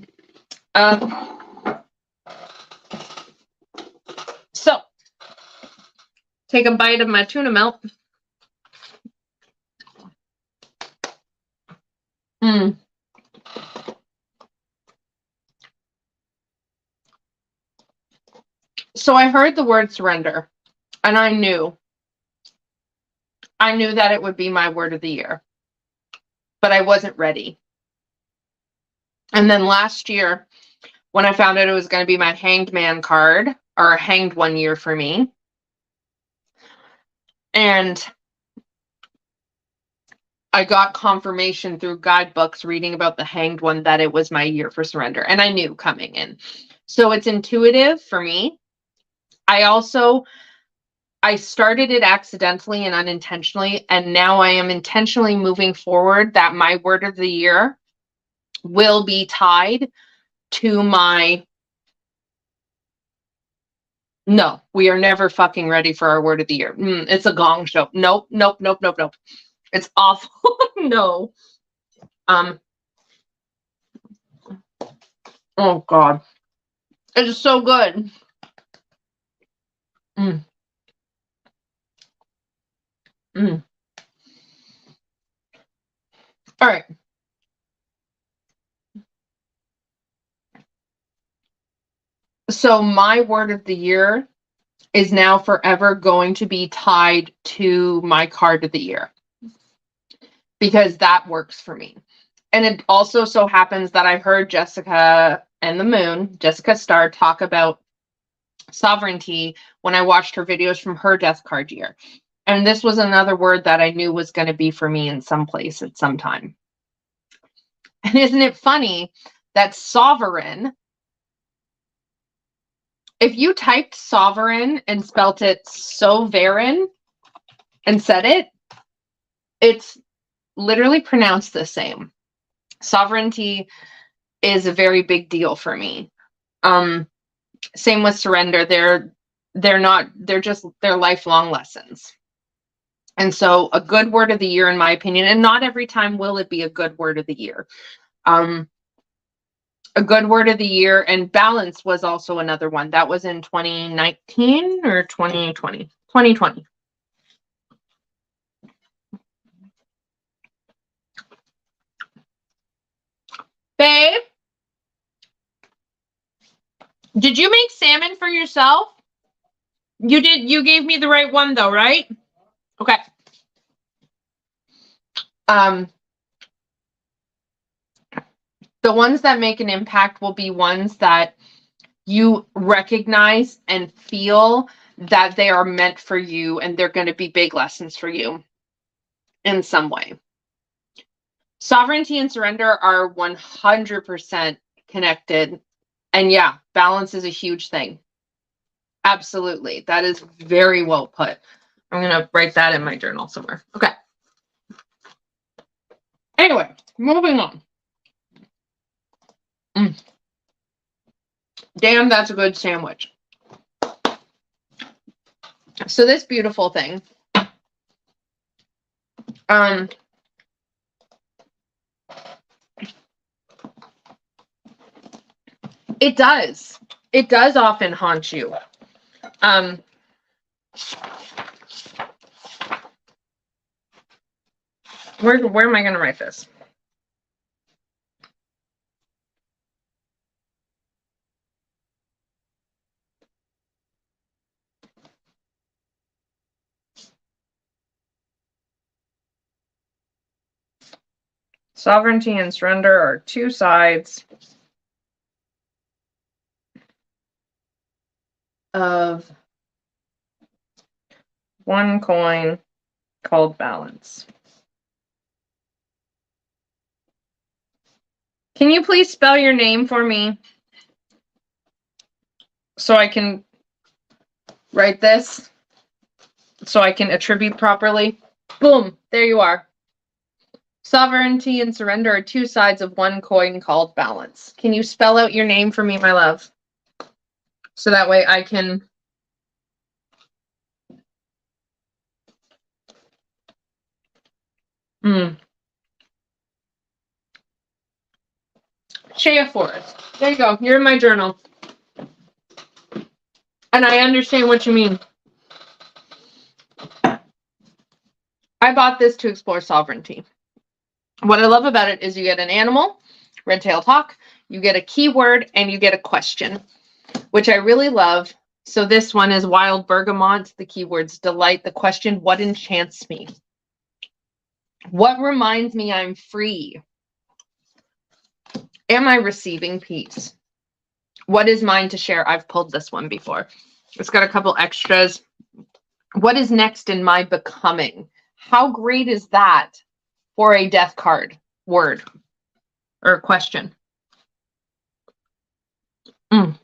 So, take a bite of my tuna melt. So I heard the word surrender, and I knew that it would be my word of the year, but I wasn't ready. And then last year, when I found out it was going to be my Hanged Man card, or a Hanged One year for me. And I got confirmation through guidebooks reading about the Hanged One that it was my year for surrender. And I knew coming in. So it's intuitive for me. I started it accidentally and unintentionally, and now I am intentionally moving forward that my word of the year will be tied to my... No, we are never fucking ready for our word of the year. It's a gong show. Nope. It's awful. No. Oh God. It's so good. All right. So my word of the year is now forever going to be tied to my card of the year, because that works for me. And it also so happens that I heard Jessica and the Moon, Jessica Starr, talk about sovereignty when I watched her videos from her death card year. And this was another word that I knew was going to be for me in some place at some time. And isn't it funny that sovereign, if you typed sovereign and spelt it sovereign and said it, it's literally pronounced the same. Sovereignty is a very big deal for me. Same with surrender. They're lifelong lessons. And so a good word of the year, in my opinion, and not every time will it be a good word of the year. A good word of the year, and balance was also another one. That was in 2019 or 2020? 2020. Babe, did you make salmon for yourself? You did. You gave me the right one though, right? Okay. The ones that make an impact will be ones that you recognize and feel that they are meant for you, and they're going to be big lessons for you in some way. Sovereignty and surrender are 100% connected. And yeah, balance is a huge thing. Absolutely. That is very well put. I'm going to write that in my journal somewhere. Okay. Anyway, moving on. Damn, that's a good sandwich. So this beautiful thing, it does often haunt you. Where am I going to write this? Sovereignty and surrender are two sides of one coin called balance. Can you please spell your name for me so I can write this, so I can attribute properly? Boom, there you are. Sovereignty and surrender are two sides of one coin called balance. Can you spell out your name for me, my love? So that way I can... Shea Forest. There you go. You're in my journal. And I understand what you mean. I bought this to explore sovereignty. What I love about it is you get an animal, red-tailed hawk, you get a keyword, and you get a question, which I really love. So this one is wild bergamot. The keyword's delight. The question, what enchants me? What reminds me I'm free? Am I receiving peace? What is mine to share? I've pulled this one before. It's got a couple extras. What is next in my becoming? How great is that for a death card word or question? Mm.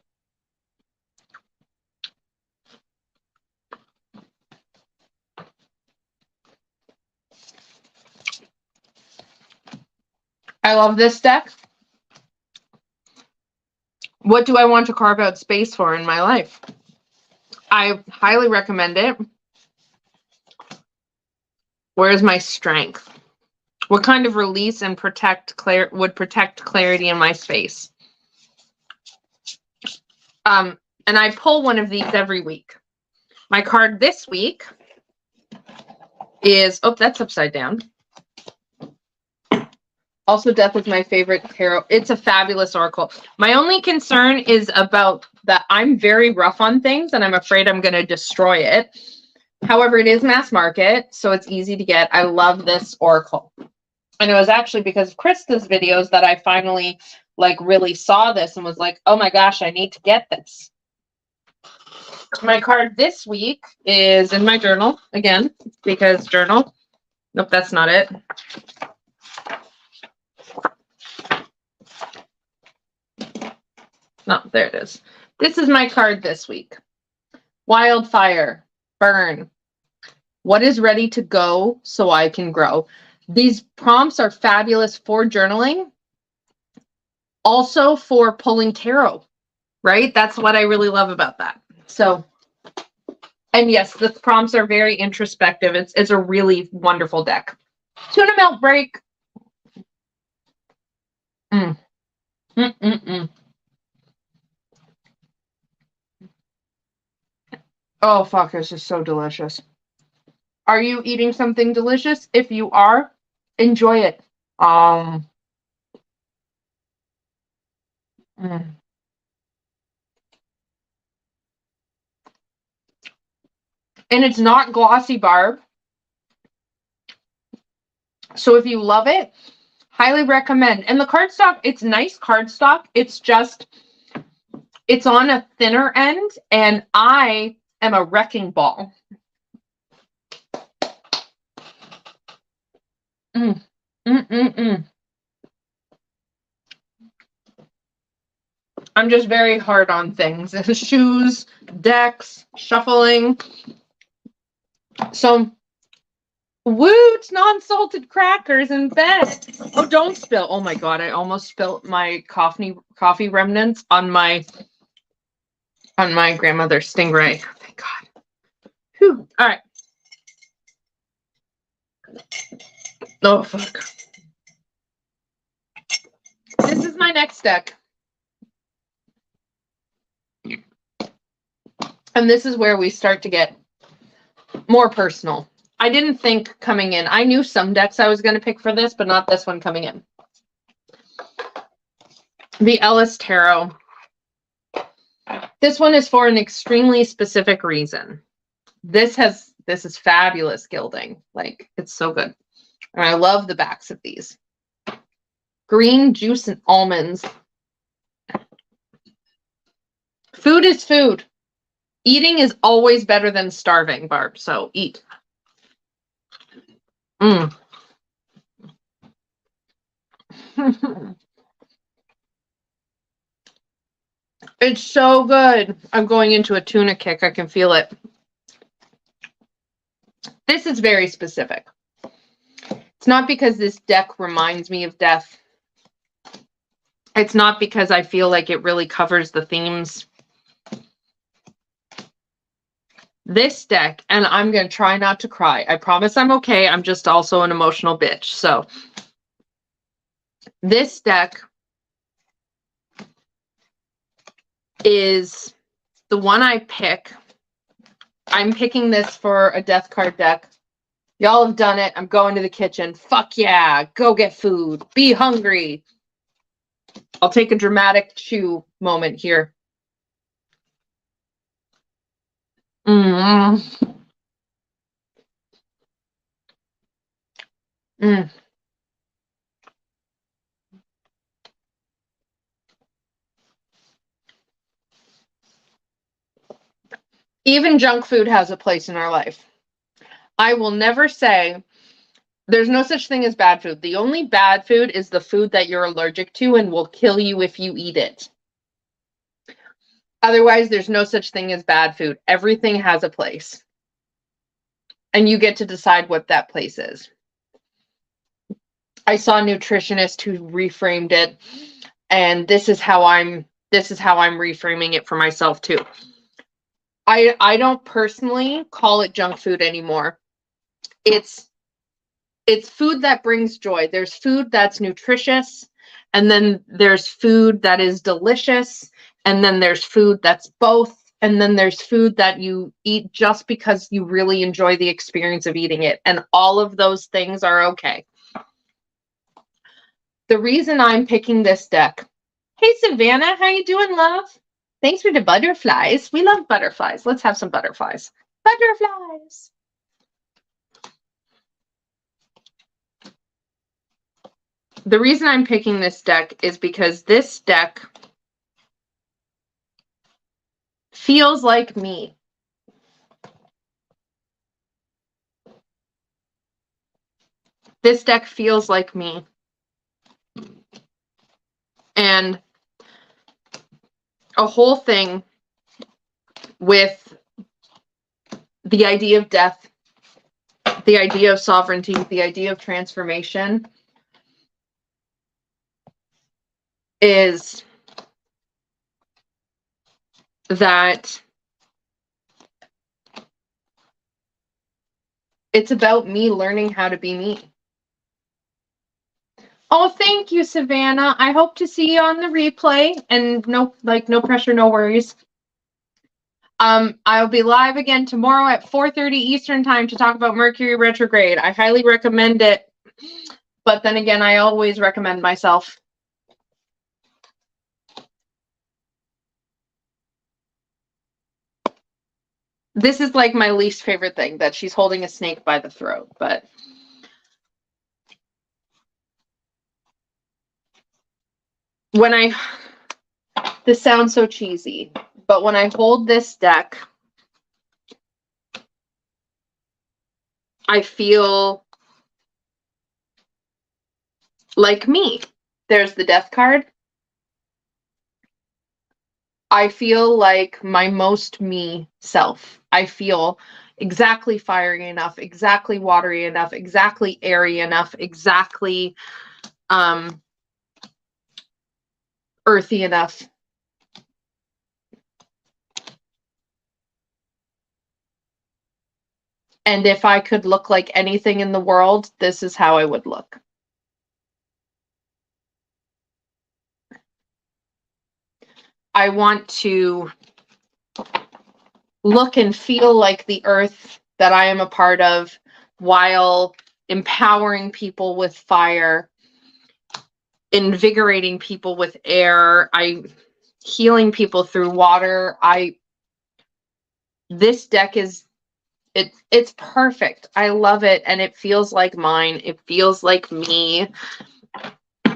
I love this deck. What do I want to carve out space for in my life? I highly recommend it. Where's my strength? What kind of release and would protect clarity in my space? And I pull one of these every week. My card this week is, oh, that's upside down. Also, Death is my favorite tarot. It's a fabulous oracle. My only concern is about that I'm very rough on things and I'm afraid I'm going to destroy it. However, it is mass market, so it's easy to get. I love this oracle. And it was actually because of Krista's videos that I finally like really saw this and was like, oh my gosh, I need to get this. My card this week is in my journal again, because journal. Nope, that's not it. No, there it is. This is my card this week. Wildfire, burn. What is ready to go so I can grow? These prompts are fabulous for journaling. Also for pulling tarot, right? That's what I really love about that. So, and yes, the prompts are very introspective. It's a really wonderful deck. Tuna melt break. Oh, fuck, this is so delicious. Are you eating something delicious? If you are, enjoy it. And it's not glossy, Barb. So if you love it, highly recommend. And the cardstock, it's nice cardstock. It's just, it's on a thinner end, and I am a wrecking ball. I'm just very hard on things. Shoes, decks, shuffling. So, woot, non-salted crackers in bed. Oh, don't spill. Oh my God, I almost spilled my coffee remnants on my grandmother's Stingray. Thank God. Whew. All right. Oh, fuck. This is my next deck. And this is where we start to get more personal. I didn't think coming in. I knew some decks I was going to pick for this, but not this one coming in. The Ellis Tarot. This one is for an extremely specific reason. This is fabulous gilding. Like, it's so good. And I love the backs of these. Green juice and almonds. Food is food. Eating is always better than starving, Barb. So eat. It's so good. I'm going into a tuna kick. I can feel it. This is very specific. It's not because this deck reminds me of death. It's not because I feel like it really covers the themes. This deck, and I'm going to try not to cry. I promise I'm okay. I'm just also an emotional bitch. So this deck is the one I pick. I'm picking this for a death card deck. Y'all have done it. I'm going to the kitchen. Fuck yeah. Go get food. Be hungry. I'll take a dramatic chew moment here. Even junk food has a place in our life. I will never say there's no such thing as bad food. The only bad food is the food that you're allergic to and will kill you if you eat it. Otherwise, there's no such thing as bad food. Everything has a place. And you get to decide what that place is. I saw a nutritionist who reframed it, and this is how I'm reframing it for myself too. I don't personally call it junk food anymore. It's food that brings joy. There's food that's nutritious, and then there's food that is delicious, and then there's food that's both, and then there's food that you eat just because you really enjoy the experience of eating it, and all of those things are okay. The reason I'm picking this deck. Hey, Savannah, how you doing, love? Thanks for the butterflies. We love butterflies. Let's have some butterflies. Butterflies. The reason I'm picking this deck is because this deck feels like me. This deck feels like me. And a whole thing with the idea of death, the idea of sovereignty, the idea of transformation is that it's about me learning how to be me. Oh, thank you, Savannah. I hope to see you on the replay, and no pressure, no worries. I'll be live again tomorrow at 4:30 Eastern time to talk about Mercury retrograde. I highly recommend it, but then again, I always recommend myself. This is like my least favorite thing, that she's holding a snake by the throat, but this sounds so cheesy, but when I hold this deck, I feel like me. There's the death card. I feel like my most me self. I feel exactly fiery enough, exactly watery enough, exactly airy enough, exactly earthy enough. And if I could look like anything in the world, this is how I would look. I want to look and feel like the earth that I am a part of, while empowering people with fire, invigorating people with air, healing people through water. This deck is it's perfect. I love it, and it feels like mine. It feels like me.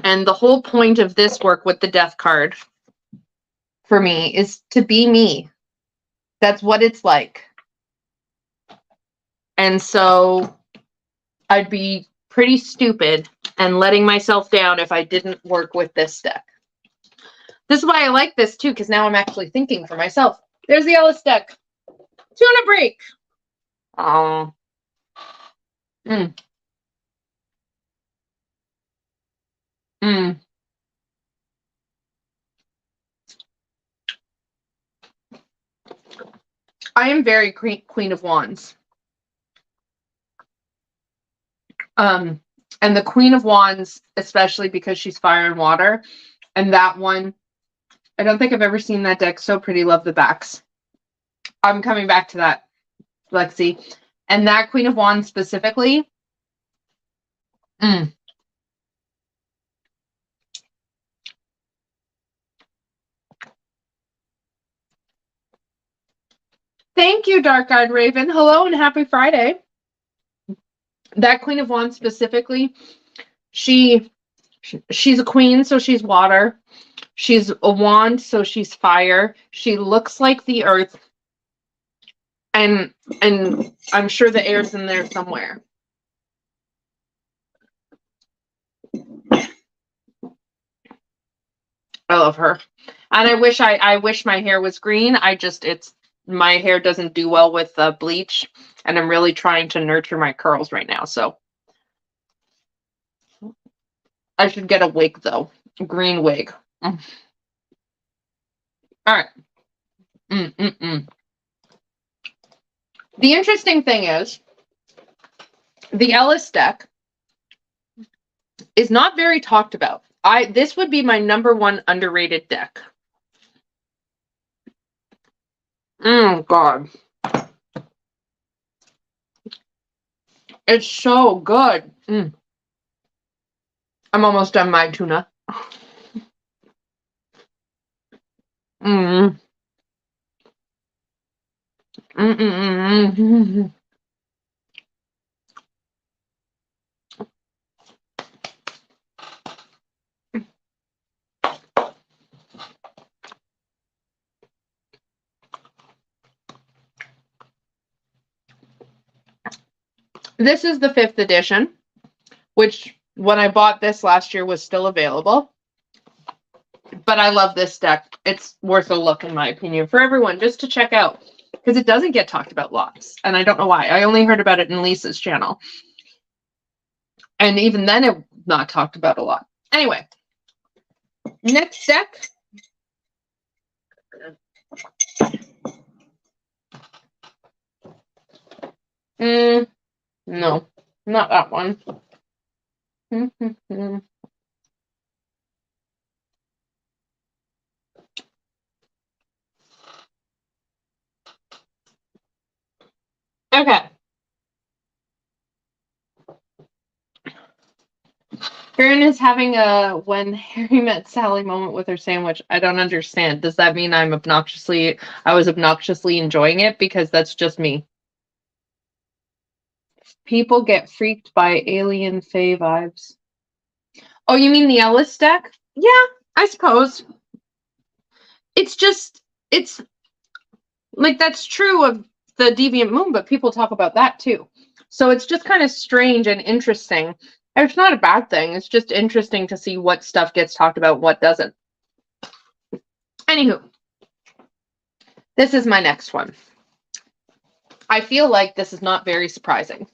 And the whole point of this work with the death card for me is to be me. That's what it's like. And so I'd be pretty stupid and letting myself down if I didn't work with this deck. This is why I like this too, because now I'm actually thinking for myself. There's the Ellis deck. Tuna break. Oh. I am very Queen of Wands. And the Queen of Wands, especially because she's fire and water. And that one, I don't think I've ever seen that deck so pretty. Love the backs. I'm coming back to that, Lexi. And that Queen of Wands specifically. Thank you, Dark-Eyed Raven. Hello and happy Friday. That Queen of Wands specifically, she's a queen, so she's water. She's a wand, so she's fire. She looks like the earth. And I'm sure the air's in there somewhere. I love her. And I wish my hair was green. My hair doesn't do well with bleach, and I'm really trying to nurture my curls right now. So I should get a wig though, a green wig. All right. The interesting thing is, the Ellis deck is not very talked about. This would be my #1 underrated deck. Oh God. It's so good. I'm almost done my tuna. This is the 5th edition, which when I bought this last year was still available. But I love this deck. It's worth a look, in my opinion, for everyone just to check out, because it doesn't get talked about lots. And I don't know why. I only heard about it in Lisa's channel. And even then, it not talked about a lot. Anyway, next deck. No, not that one. Okay. Karen is having a when Harry met Sally moment with her sandwich. I don't understand. Does that mean I was obnoxiously enjoying it? Because that's just me. People get freaked by alien fae vibes. Oh, you mean the Ellis deck? Yeah, I suppose. It's like, that's true of the Deviant Moon, but people talk about that too. So it's just kind of strange and interesting. It's not a bad thing. It's just interesting to see what stuff gets talked about, what doesn't. Anywho, this is my next one. I feel like this is not very surprising.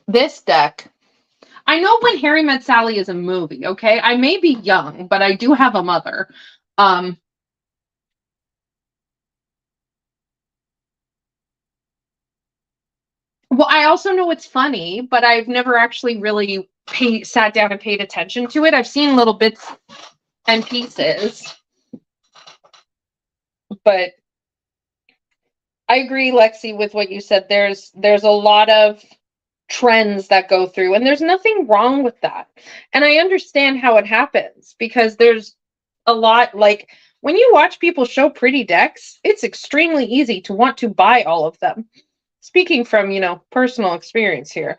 This deck, I know When Harry Met Sally is a movie, okay? I may be young, but I do have a mother. Well, I also know it's funny, but I've never actually really sat down and paid attention to it. I've seen little bits and pieces. But I agree, Lexi, with what you said. There's a lot of trends that go through, and there's nothing wrong with that. And I understand how it happens, because there's a lot, like, when you watch people show pretty decks, it's extremely easy to want to buy all of them. Speaking from, personal experience here.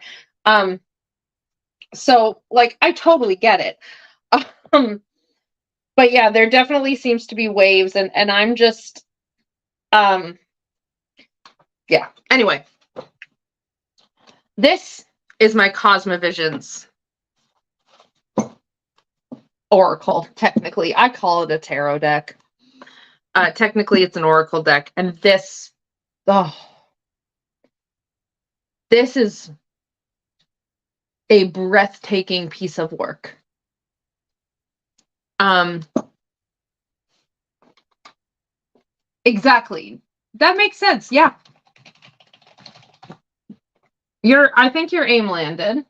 So, like, I totally get it. But yeah, there definitely seems to be waves, and I'm just, yeah. Anyway, this is my Cosmovisions Oracle, technically. I call it a tarot deck. Technically, it's an Oracle deck. And this is a breathtaking piece of work. Exactly. That makes sense. Yeah. I think your aim landed.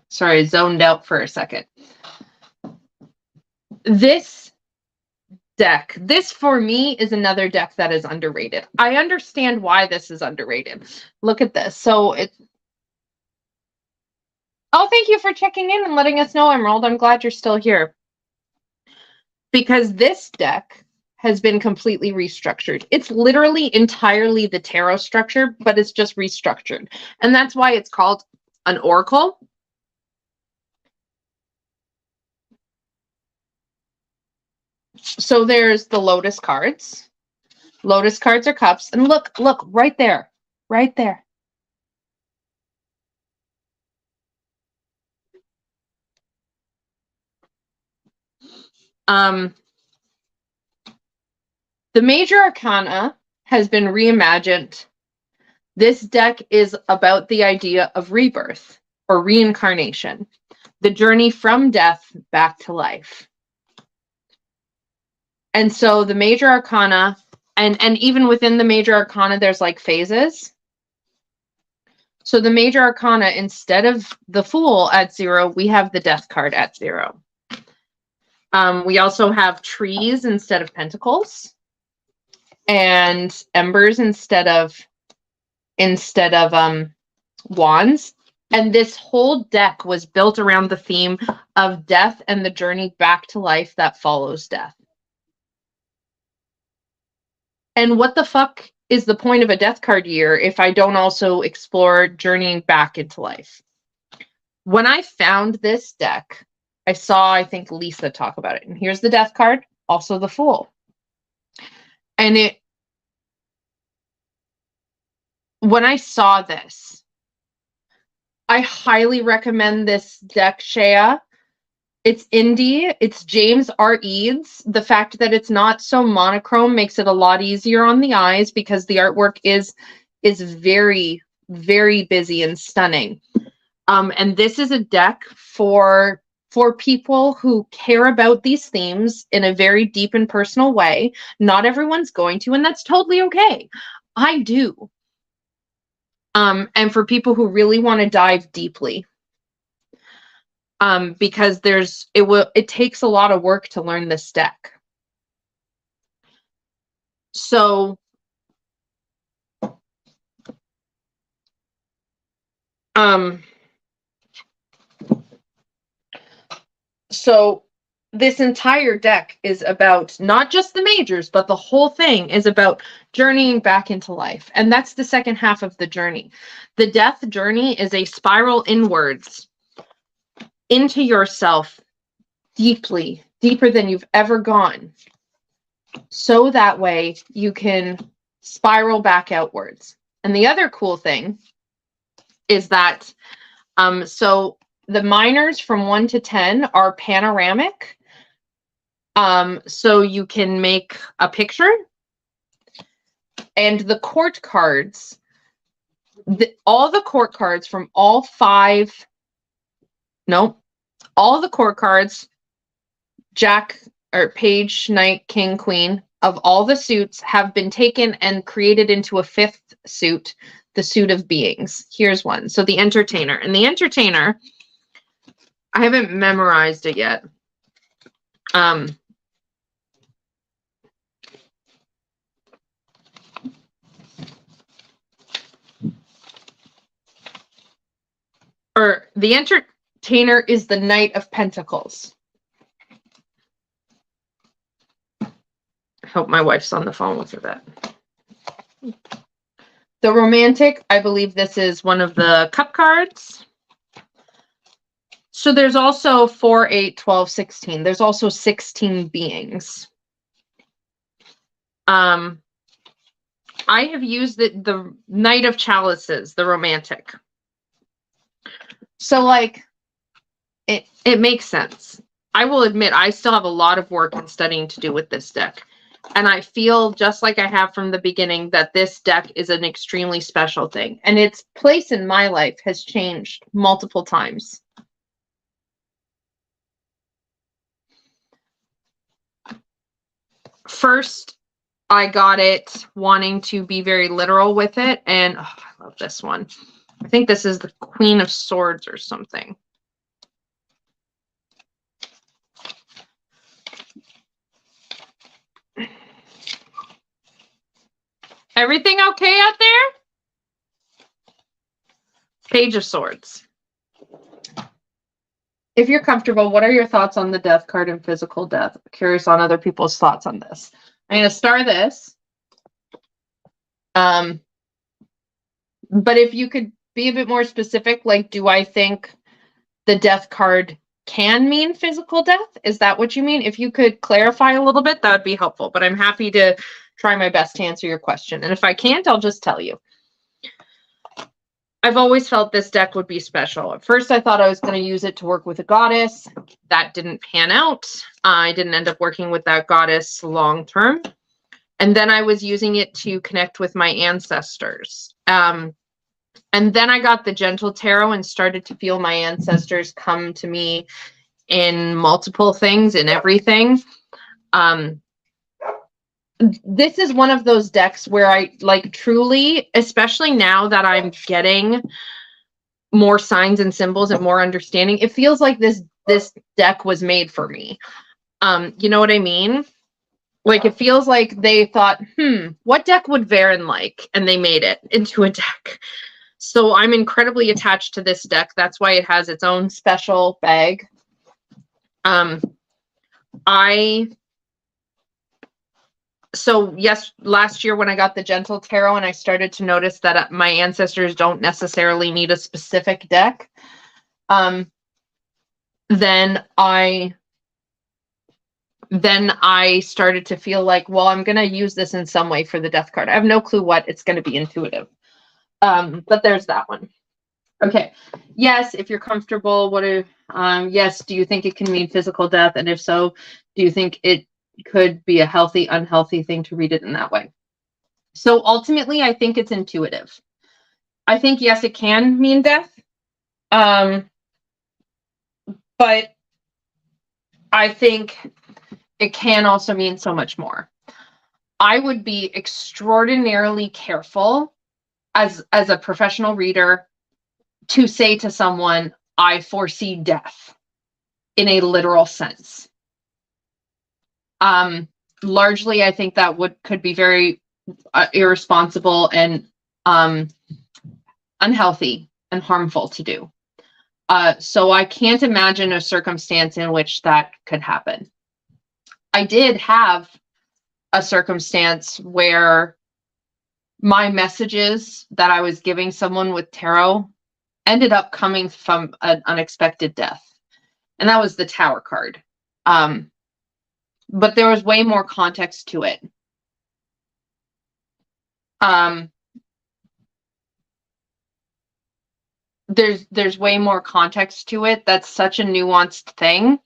Sorry, zoned out for a second. This deck, this for me is another deck that is underrated. I understand why this is underrated. Look at this. So Oh, thank you for checking in and letting us know, Emerald. I'm glad you're still here. Because this deck has been completely restructured. It's literally entirely the tarot structure, but it's just restructured. And that's why it's called an oracle. So there's the Lotus cards. Lotus cards are cups. And look, right there. Right there. The major arcana has been reimagined. This deck is about the idea of rebirth or reincarnation, the journey from death back to life. And so the major arcana, and even within the major arcana, there's like phases. So the major arcana, instead of the Fool at 0, we have the Death card at 0. We also have trees instead of pentacles, and embers instead of wands. And this whole deck was built around the theme of death and the journey back to life that follows death. And what the fuck is the point of a death card year if I don't also explore journeying back into life? When I found this deck, I saw, I think, Lisa talk about it. And here's the death card, also the Fool. And when I saw this, I highly recommend this deck, Shea. It's indie. It's James R. Eads. The fact that it's not so monochrome makes it a lot easier on the eyes because the artwork is very, very busy and stunning. And this is a deck for people who care about these themes in a very deep and personal way. Not everyone's going to, and that's totally okay. I do. And for people who really want to dive deeply. Because it takes a lot of work to learn this deck. So this entire deck is about not just the majors, but the whole thing is about journeying back into life. And that's the second half of the journey. The death journey is a spiral inwards into yourself deeply, deeper than you've ever gone. So that way you can spiral back outwards. And the other cool thing is that, so the minors from 1 to 10 are panoramic. So you can make a picture. And the court cards, all the court cards from all the court cards, Jack or Page, Knight, King, Queen, of all the suits have been taken and created into a 5th suit, the suit of beings. Here's one. So the Entertainer. And the Entertainer, I haven't memorized it yet. Or the Entertainer is the Knight of Pentacles. I hope my wife's on the phone with her that. The Romantic, I believe this is one of the cup cards. So there's also 4, 8, 12, 16. There's also 16 beings. I have used the Knight of Chalices, the Romantic. So like, it makes sense. I will admit, I still have a lot of work and studying to do with this deck. And I feel, just like I have from the beginning, that this deck is an extremely special thing. And its place in my life has changed multiple times. First, I got it wanting to be very literal with it. And I love this one. I think this is the Queen of Swords or something. Everything okay out there? Page of Swords. If you're comfortable, what are your thoughts on the death card and physical death? Curious on other people's thoughts on this. I'm going to star this. But if you could be a bit more specific, like, do I think the death card can mean physical death? Is that what you mean? If you could clarify a little bit, that would be helpful. But I'm happy to try my best to answer your question. And if I can't, I'll just tell you. I've always felt this deck would be special. At first, I thought I was going to use it to work with a goddess. That didn't pan out. I didn't end up working with that goddess long term. And then I was using it to connect with my ancestors. And then I got the Gentle Tarot and started to feel my ancestors come to me in multiple things, in everything. This is one of those decks where I like truly, especially now that I'm getting more signs and symbols and more understanding, it feels like this deck was made for me. You know what I mean? Like, it feels like they thought, what deck would Varen like? And they made it into a deck. So I'm incredibly attached to this deck. That's why it has its own special bag. Yes, last year when I got the Gentle Tarot and I started to notice that my ancestors don't necessarily need a specific deck, then I started to feel like, well, I'm going to use this in some way for the death card. I have no clue what. It's going to be intuitive. But there's that one. Okay. Yes, if you're comfortable, yes, do you think it can mean physical death? And if so, do you think it could be a healthy, unhealthy thing to read it in that way? So ultimately, I think it's intuitive. I think, yes, it can mean death. But I think it can also mean so much more. I would be extraordinarily careful as a professional reader to say to someone, I foresee death in a literal sense. Largely, I think that could be very irresponsible and unhealthy and harmful to do. So I can't imagine a circumstance in which that could happen. I did have a circumstance where my messages that I was giving someone with tarot ended up coming from an unexpected death. And that was the Tower card. But there was way more context to it. There's way more context to it. That's such a nuanced thing.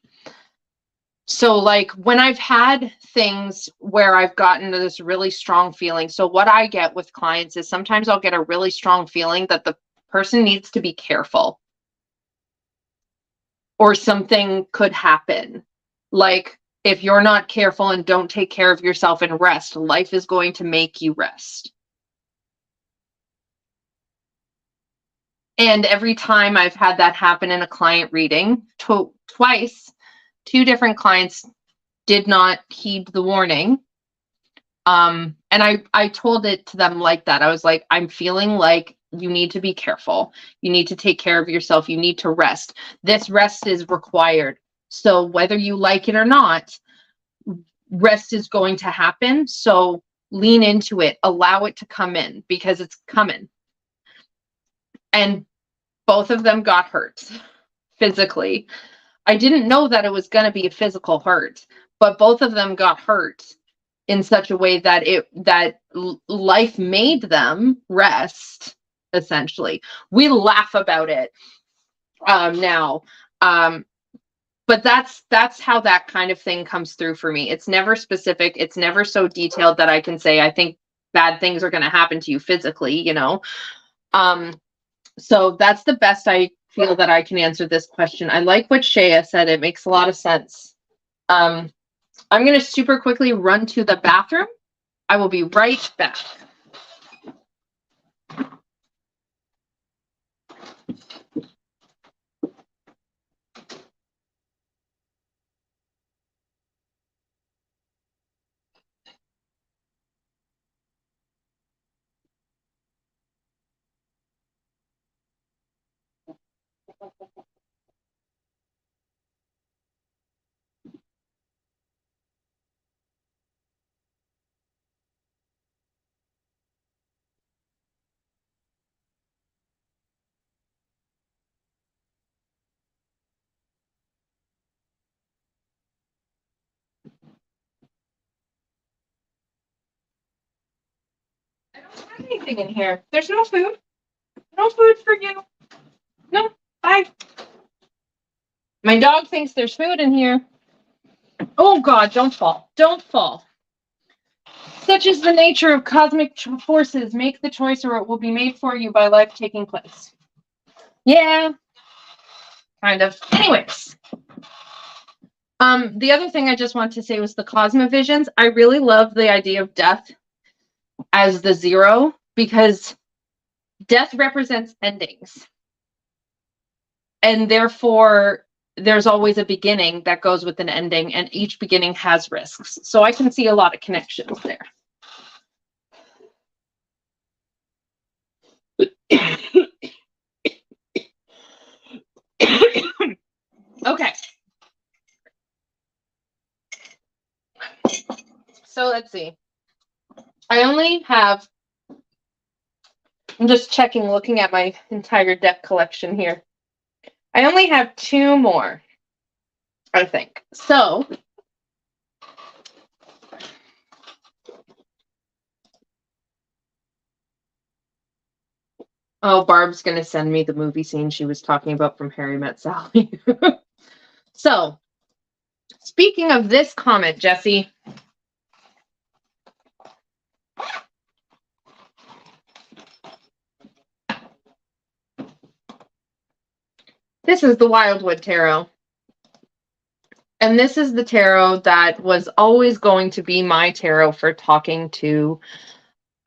So like when I've had things where I've gotten this really strong feeling. So what I get with clients is sometimes I'll get a really strong feeling that the person needs to be careful or something could happen. Like if you're not careful and don't take care of yourself and rest, life is going to make you rest. And every time I've had that happen in a client reading, twice, two different clients did not heed the warning. And I told it to them like that. I was like, I'm feeling like you need to be careful. You need to take care of yourself. You need to rest. This rest is required. So whether you like it or not, rest is going to happen. So lean into it, allow it to come in because it's coming. And both of them got hurt physically. I didn't know that it was going to be a physical hurt, but both of them got hurt in such a way that life made them rest, essentially. We laugh about it now. But that's how that kind of thing comes through for me. It's never specific. It's never so detailed that I can say, I think bad things are going to happen to you physically, you know? So that's the best I feel that I can answer this question. I like what Shaya said. It makes a lot of sense. I'm going to super quickly run to the bathroom. I will be right back. have anything in here. There's no food. No food for you. No, bye. My dog thinks there's food in here. Oh God, don't fall. Don't fall. Such is the nature of cosmic forces. Make the choice or it will be made for you by life taking place. Yeah, kind of. Anyways. The other thing I just want to say was the Cosmovisions. I really love the idea of death as the zero because death represents endings. And therefore, there's always a beginning that goes with an ending, and each beginning has risks. So I can see a lot of connections there. Okay. So let's see. I only have, I'm just checking, looking at my entire deck collection here. I only have 2 more, I think. So, oh, Barb's going to send me the movie scene she was talking about from Harry Met Sally. So, speaking of this comment, Jesse, this is the Wildwood Tarot. And this is the tarot that was always going to be my tarot for talking to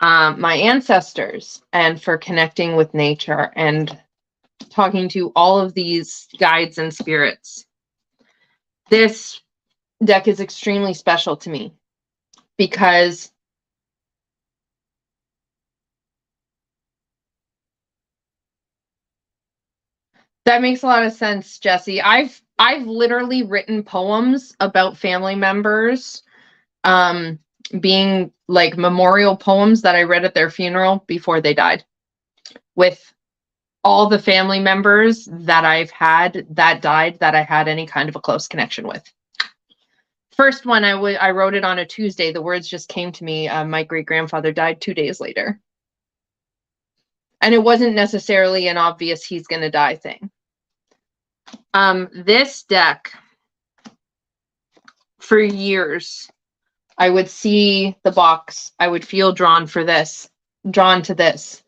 my ancestors and for connecting with nature and talking to all of these guides and spirits. This deck is extremely special to me because that makes a lot of sense, Jesse. I've literally written poems about family members being like memorial poems that I read at their funeral before they died, with all the family members that I've had that died that I had any kind of a close connection with. First one, I wrote it on a Tuesday. The words just came to me. My great-grandfather died 2 days later. And it wasn't necessarily an obvious he's going to die thing. This deck, for years, I would see the box. I would feel drawn to this.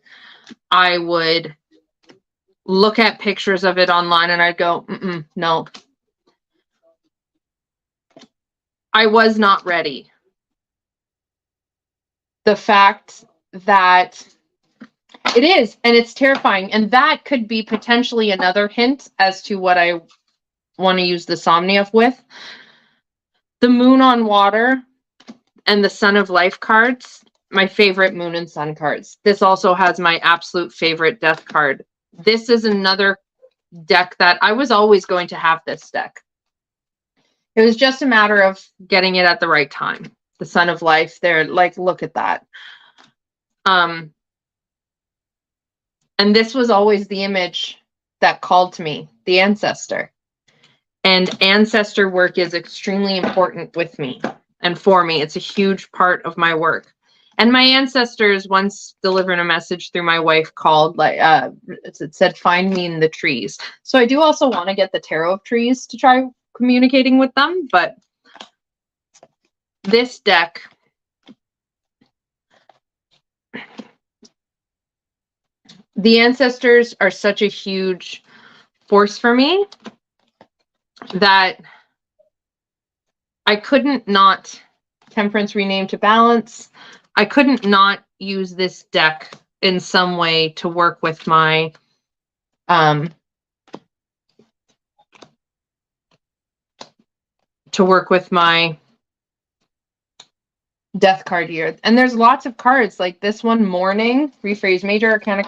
I would look at pictures of it online and I'd go, no. I was not ready. The fact that it is, and it's terrifying, and that could be potentially another hint as to what I want to use the Somnief with. The Moon on Water and the Sun of Life cards, my favorite Moon and Sun cards. This also has my absolute favorite Death card. This is another deck that I was always going to have this deck. It was just a matter of getting it at the right time. The Sun of Life there, like, look at that. And this was always the image that called to me, the ancestor. And ancestor work is extremely important with me and for me. It's a huge part of my work. And my ancestors once delivered a message through my wife called, like, it said, find me in the trees. So I do also want to get the Tarot of Trees to try communicating with them. But this deck, the ancestors are such a huge force for me that I couldn't not Temperance Renamed to Balance. I couldn't not use this deck in some way to work with my death card here. And there's lots of cards like this one, Mourning. Rephrase, major arcana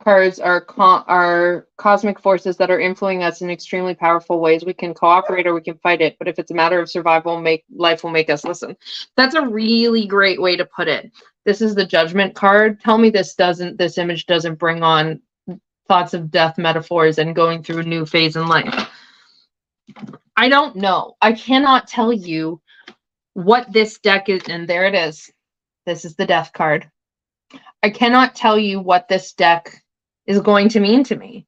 cards are cosmic forces that are influencing us in extremely powerful ways. We can cooperate or we can fight it, but if it's a matter of survival, life will make us listen. That's a really great way to put it. This is the Judgment card. Tell me this image doesn't bring on thoughts of death metaphors and going through a new phase in life. I don't know. I cannot tell you what this deck is, and there it is. This is the Death card. I cannot tell you what this deck is going to mean to me,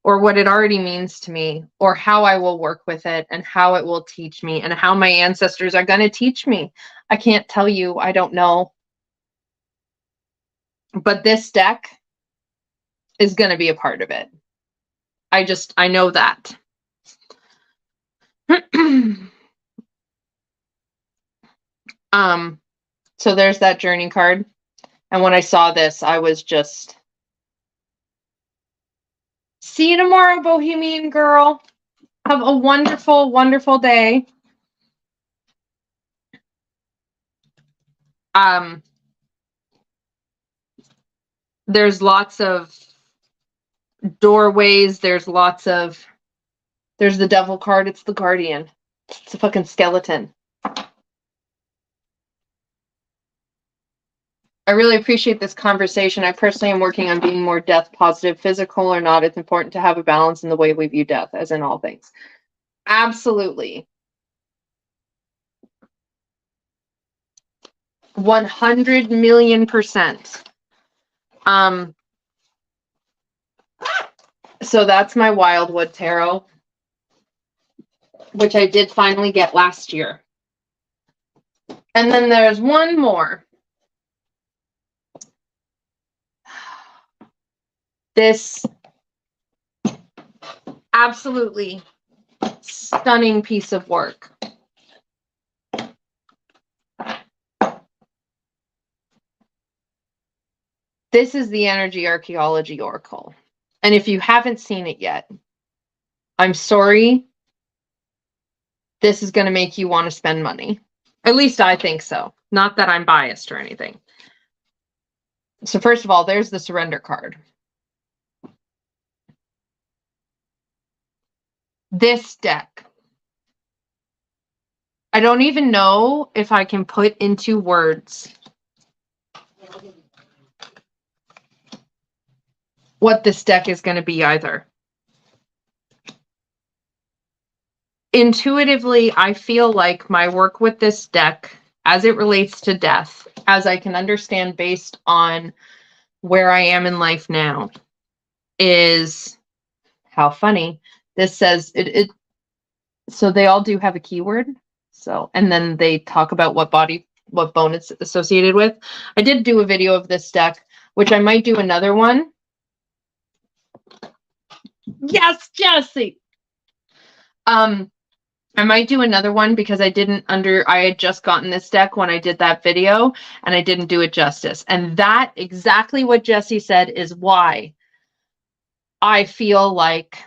or what it already means to me, or how I will work with it, and how it will teach me, and how my ancestors are going to teach me. I can't tell you. I don't know. But this deck is going to be a part of it. I know that. So there's that journey card. And when I saw this, I was just, see you tomorrow, Bohemian girl. Have a wonderful, wonderful day. There's lots of doorways. There's the devil card. It's the guardian. It's a fucking skeleton. I really appreciate this conversation. I personally am working on being more death positive, physical or not. It's important to have a balance in the way we view death, as in all things. Absolutely. 100 million%. So that's my Wildwood Tarot, which I did finally get last year. And then there's one more. This absolutely stunning piece of work. This is the Energy Archaeology Oracle. And if you haven't seen it yet, I'm sorry. This is going to make you want to spend money. At least I think so. Not that I'm biased or anything. So first of all, there's the surrender card. This deck. I don't even know if I can put into words what this deck is going to be either. Intuitively, I feel like my work with this deck, as it relates to death, as I can understand based on where I am in life now, is how funny. This says it so they all do have a keyword. So, and then they talk about what bone it's associated with. I did do a video of this deck, which I might do another one. Yes, Jesse. I might do another one because I had just gotten this deck when I did that video and I didn't do it justice. And that exactly what Jesse said is why I feel like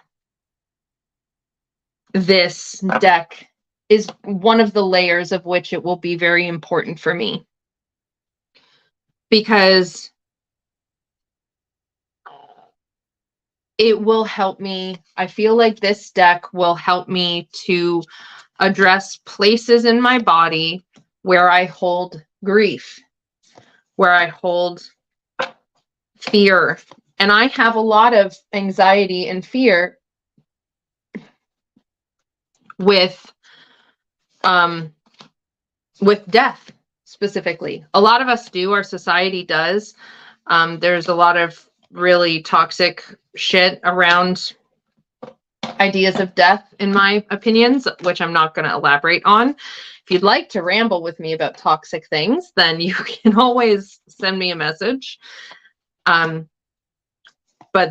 this deck is one of the layers of which it will be very important for me. Because it will help me. I feel like this deck will help me to address places in my body where I hold grief, where I hold fear. And I have a lot of anxiety and fear with death specifically. A lot of us do. Our society does. There's a lot of really toxic shit around ideas of death, in my opinions, which I'm not going to elaborate on. If you'd like to ramble with me about toxic things, then you can always send me a message. But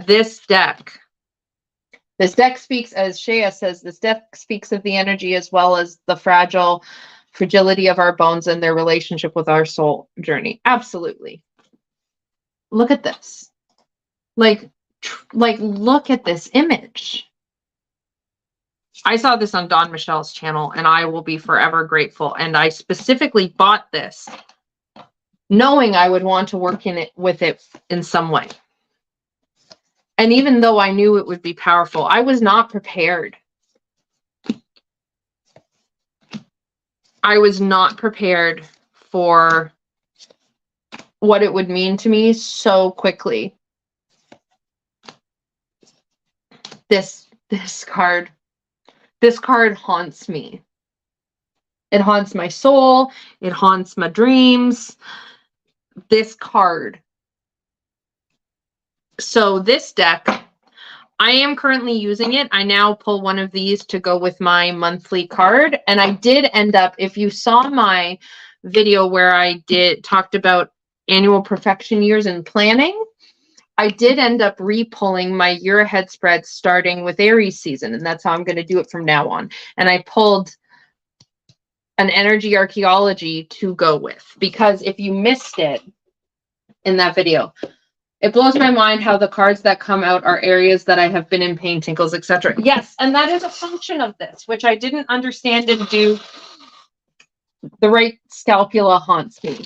this deck speaks, as Shea says, this deck speaks of the energy as well as the fragility of our bones and their relationship with our soul journey. Absolutely. Look at this. Like look at this image. I saw this on Dawn Michelle's channel and I will be forever grateful. And I specifically bought this knowing I would want to work with it in some way. And even though I knew it would be powerful, I was not prepared. I was not prepared for what it would mean to me so quickly. This card haunts me. It haunts my soul. It haunts my dreams. This card So this deck, I am currently using it. I now pull one of these to go with my monthly card. And I did end up, if you saw my video where I talked about annual perfection years and planning, I did end up re-pulling my year ahead spread starting with Aries season. And that's how I'm going to do it from now on. And I pulled an energy archaeology to go with, because if you missed it in that video, it blows my mind how the cards that come out are areas that I have been in pain, tinkles, etc. Yes, and that is a function of this, which I didn't understand and do. The right scalpula haunts me.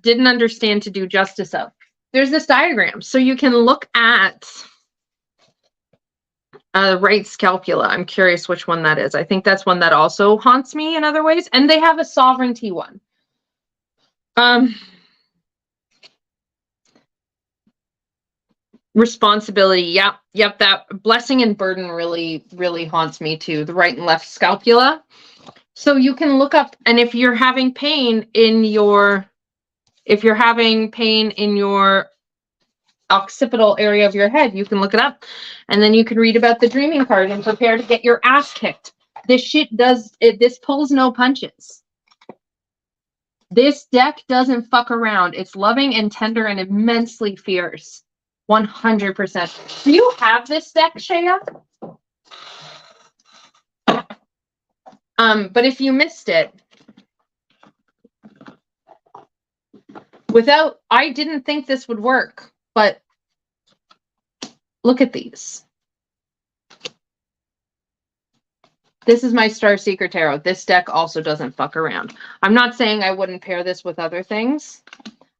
Didn't understand to do justice of. There's this diagram, so you can look at right scalpula. I'm curious which one that is. I think that's one that also haunts me in other ways, and they have a sovereignty one. Responsibility. Yep. That blessing and burden really, really haunts me too. The right and left scalpula. So you can look up, and if you're having pain in your, occipital area of your head, you can look it up, and then you can read about the dreaming card and prepare to get your ass kicked. This shit this pulls no punches. This deck doesn't fuck around. It's loving and tender and immensely fierce. 100%. Do you have this deck, Shaya? But if you missed it, I didn't think this would work, but look at these. This is my Star Seeker Tarot. This deck also doesn't fuck around. I'm not saying I wouldn't pair this with other things.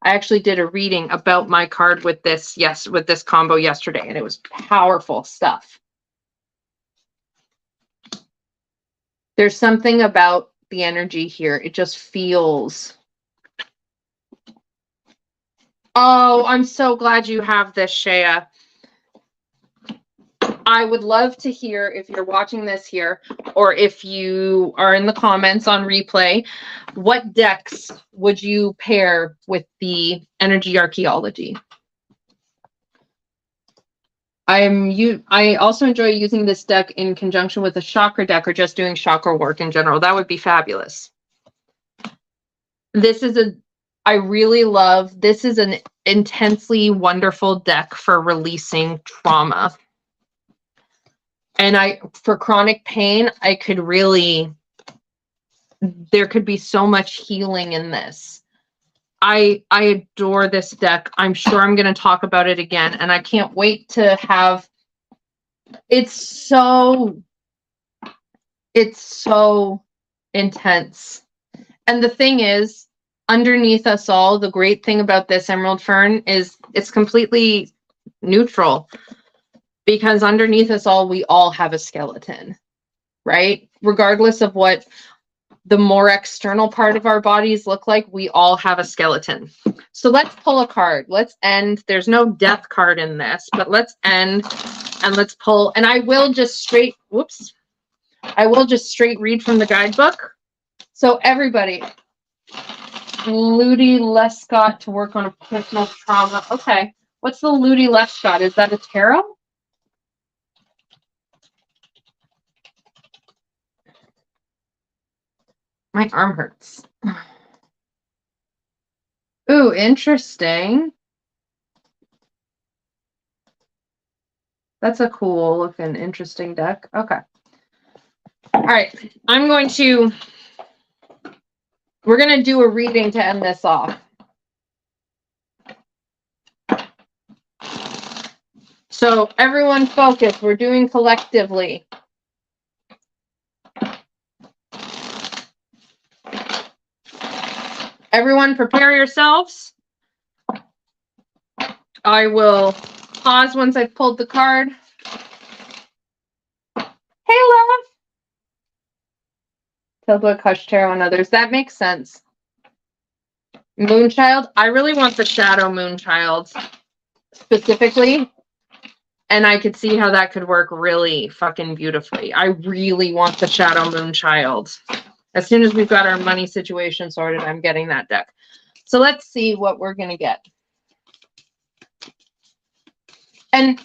I actually did a reading about my card with this, with this combo yesterday, and it was powerful stuff. There's something about the energy here. It just feels. Oh, I'm so glad you have this, Shaya. I would love to hear, if you're watching this here, or if you are in the comments on replay, what decks would you pair with the energy archaeology? I also enjoy using this deck in conjunction with a chakra deck, or just doing chakra work in general. That would be fabulous. This is an intensely wonderful deck for releasing trauma. And for chronic pain, there could be so much healing in this. I adore this deck. I'm sure I'm going to talk about it again, and I can't wait to have. It's so intense. And the thing is, underneath us all, the great thing about this Emerald Fern is it's completely neutral. Because underneath us all, we all have a skeleton, right? Regardless of what the more external part of our bodies look like, we all have a skeleton. So let's pull a card. Let's end. There's no death card in this, but let's end and let's pull. And I will just straight read from the guidebook. So everybody, Ludi Lescott to work on a personal trauma. Okay. What's the Ludi Lescott? Is that a tarot? My arm hurts. Ooh, interesting. That's a cool looking, interesting deck. Okay. All right. We're going to do a reading to end this off. So everyone focus. We're doing collectively. Everyone prepare yourselves. I will pause once I've pulled the card. Hey, love. Tilbrook, Hush Tarot, and others. That makes sense. Moonchild. I really want the Shadow Moonchild specifically. And I could see how that could work really fucking beautifully. I really want the Shadow Moonchild. As soon as we've got our money situation sorted, I'm getting that deck. So let's see what we're going to get. And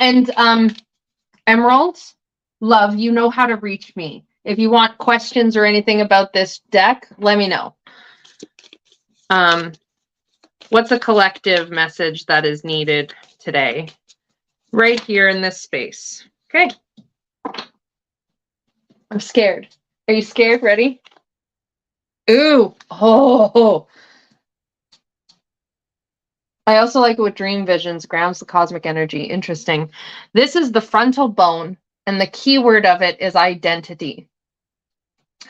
Emeralds, love, you know how to reach me. If you want questions or anything about this deck, let me know. What's a collective message that is needed today? Right here in this space. Okay. I'm scared. Are you scared? Ready? Ooh. Oh. I also like what Dream Visions grounds the cosmic energy. Interesting. This is the frontal bone, and the key word of it is identity.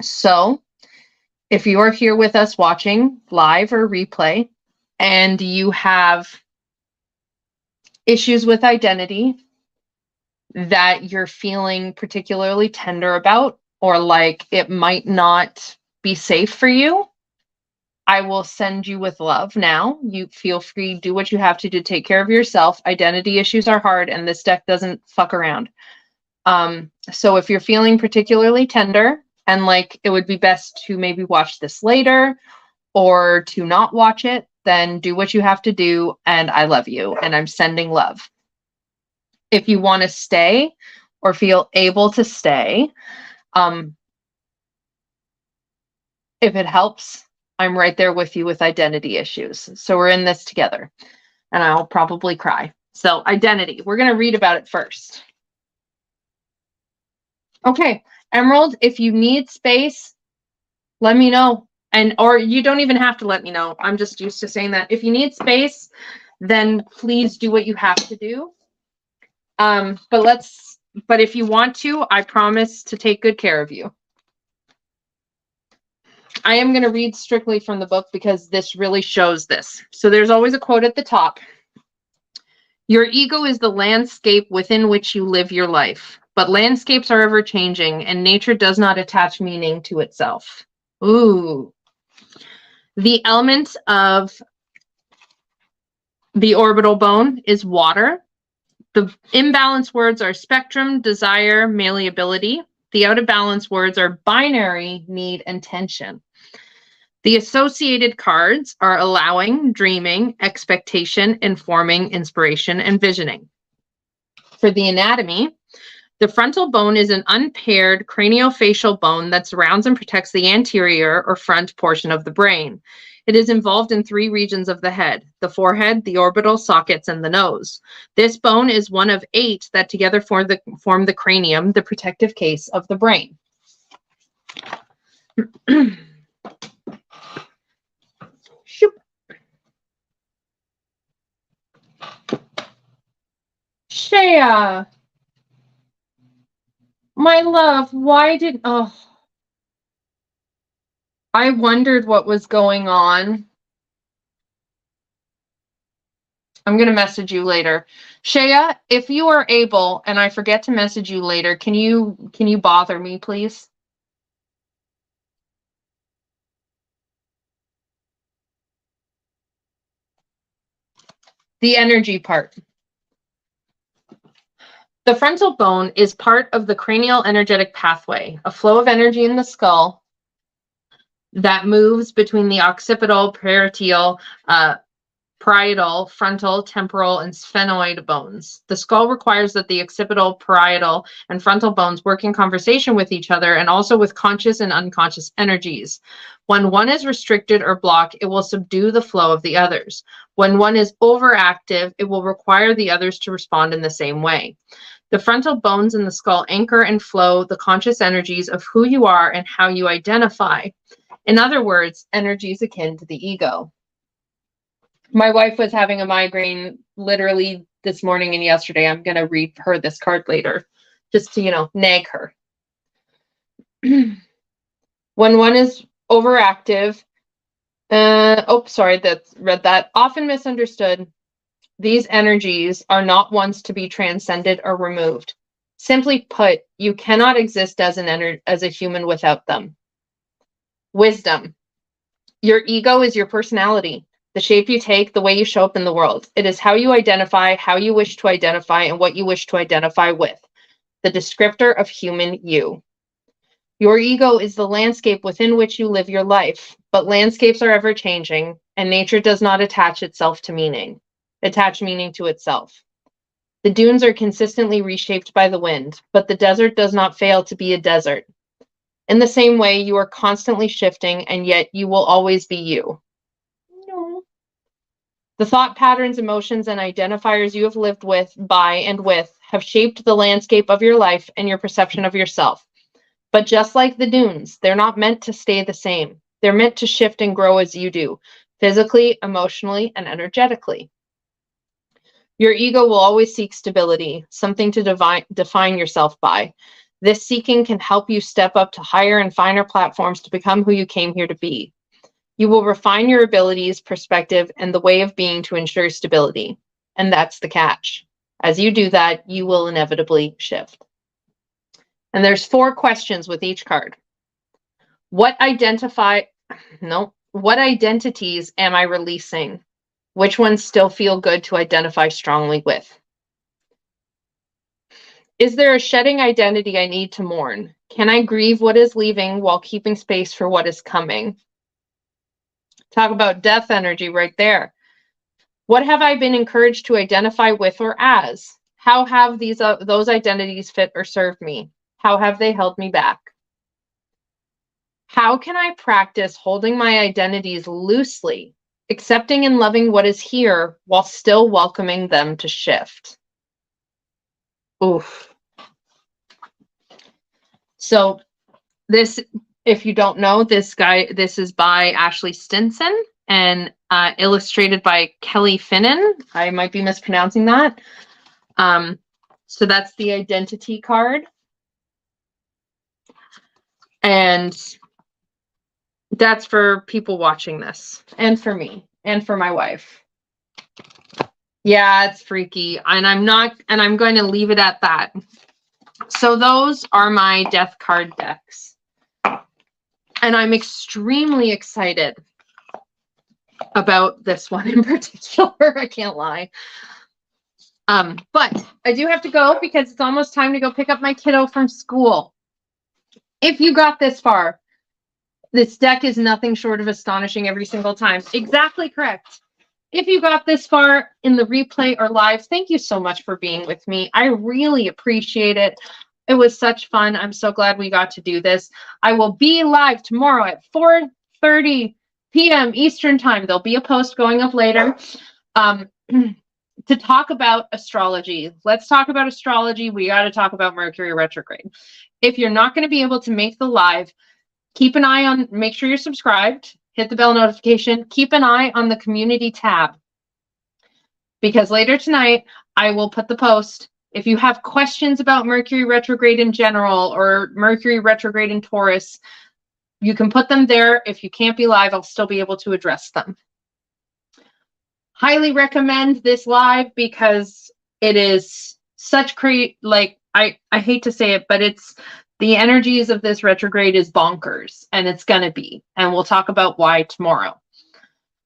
So, if you are here with us watching live or replay, and you have issues with identity that you're feeling particularly tender about, or like it might not be safe for you, I will send you with love now. You feel free, do what you have to take care of yourself. Identity issues are hard, and this deck doesn't fuck around. So if you're feeling particularly tender and like it would be best to maybe watch this later or to not watch it, then do what you have to do, and I love you, and I'm sending love. If you want to stay or feel able to stay, if it helps, I'm right there with you with identity issues. So we're in this together, and I'll probably cry. So identity, we're going to read about it first. Okay, Emerald, if you need space, let me know. Or you don't even have to let me know. I'm just used to saying that. If you need space, then please do what you have to do. But if you want to, I promise to take good care of you. I am going to read strictly from the book because this really shows this. So there's always a quote at the top. Your ego is the landscape within which you live your life, but landscapes are ever changing and nature does not attach meaning to itself. Ooh. The element of the orbital bone is water. The imbalanced words are spectrum, desire, malleability. The out of balance words are binary, need, and tension. The associated cards are allowing, dreaming, expectation, informing, inspiration, and visioning. For the anatomy, the frontal bone is an unpaired craniofacial bone that surrounds and protects the anterior or front portion of the brain. It is involved in 3 regions of the head: the forehead, the orbital sockets, and the nose. This bone is one of 8 that together form the cranium, the protective case of the brain. Shea, my love, I wondered what was going on. I'm going to message you later. Shea, if you are able and I forget to message you later, can you bother me, please? The energy part. The frontal bone is part of the cranial energetic pathway, a flow of energy in the skull that moves between the occipital, parietal, parietal, frontal, temporal, and sphenoid bones. The skull requires that the occipital, parietal, and frontal bones work in conversation with each other and also with conscious and unconscious energies. When one is restricted or blocked, it will subdue the flow of the others. When one is overactive, it will require the others to respond in the same way. The frontal bones in the skull anchor and flow the conscious energies of who you are and how you identify. In other words, energies akin to the ego. My wife was having a migraine literally this morning and yesterday. I'm going to read her this card later, just to, nag her. When one is overactive, read that. Often misunderstood, these energies are not ones to be transcended or removed. Simply put, you cannot exist as a human without them. Wisdom. Your ego is your personality. The shape you take, the way you show up in the world. It is how you identify, how you wish to identify, and what you wish to identify with. The descriptor of human you. Your ego is the landscape within which you live your life, but landscapes are ever changing, and nature does not attach meaning to itself. The dunes are consistently reshaped by the wind, but the desert does not fail to be a desert. In the same way, you are constantly shifting, and yet you will always be you. No. The thought patterns, emotions, and identifiers you have lived with, by, and with have shaped the landscape of your life and your perception of yourself. But just like the dunes, they're not meant to stay the same. They're meant to shift and grow as you do, physically, emotionally, and energetically. Your ego will always seek stability, something to define yourself by. This seeking can help you step up to higher and finer platforms to become who you came here to be. You will refine your abilities, perspective, and the way of being to ensure stability. And that's the catch. As you do that, you will inevitably shift. And there's 4 questions with each card. What identities am I releasing? Which ones still feel good to identify strongly with? Is there a shedding identity I need to mourn? Can I grieve what is leaving while keeping space for what is coming? Talk about death energy right there. What have I been encouraged to identify with or as? How have those identities fit or served me? How have they held me back? How can I practice holding my identities loosely, accepting and loving what is here while still welcoming them to shift? Oof. So this, if you don't know, this is by Ashley Stinson and illustrated by Kelly Finnan. I might be mispronouncing that. So that's the identity card. And that's for people watching this, and for me, and for my wife. Yeah, it's freaky, and I'm going to leave it at that. So those are my death card decks. And I'm extremely excited about this one in particular. I can't lie. But I do have to go because it's almost time to go pick up my kiddo from school. If you got this far, this deck is nothing short of astonishing every single time. Exactly correct. If you got this far in the replay or live, thank you so much for being with me. I really appreciate it. It was such fun. I'm so glad we got to do this. I will be live tomorrow at 4:30 p.m. Eastern time. There'll be a post going up later to talk about astrology. Let's talk about astrology. We got to talk about Mercury retrograde. If you're not going to be able to make the live, keep an eye on, make sure you're subscribed, hit the bell notification, keep an eye on the community tab. Because later tonight, I will put the post. If you have questions about Mercury retrograde in general or Mercury retrograde in Taurus, you can put them there. If you can't be live, I'll still be able to address them. Highly recommend this live because it is such great, like, I hate to say it, but it's, the energies of this retrograde is bonkers, and it's going to be. And we'll talk about why tomorrow.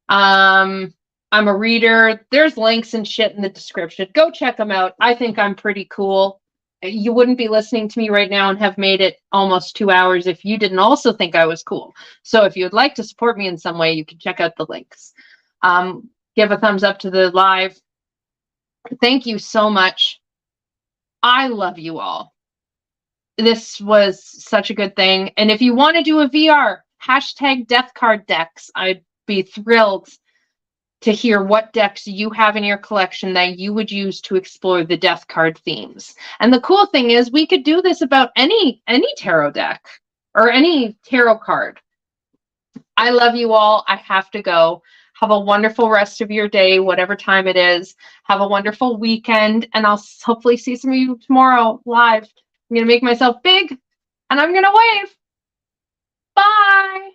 I'm a reader. There's links and shit in the description. Go check them out. I think I'm pretty cool. You wouldn't be listening to me right now and have made it almost 2 hours if you didn't also think I was cool. So if you would like to support me in some way, you can check out the links. Give a thumbs up to the live. Thank you so much. I love you all. This was such a good thing. And if you want to do a VR, hashtag death card decks, I'd be thrilled to hear what decks you have in your collection that you would use to explore the death card themes. And the cool thing is we could do this about any tarot deck or any tarot card. I love you all. I have to go. Have a wonderful rest of your day, whatever time it is. Have a wonderful weekend, and I'll hopefully see some of you tomorrow live. I'm going to make myself big, and I'm going to wave. Bye.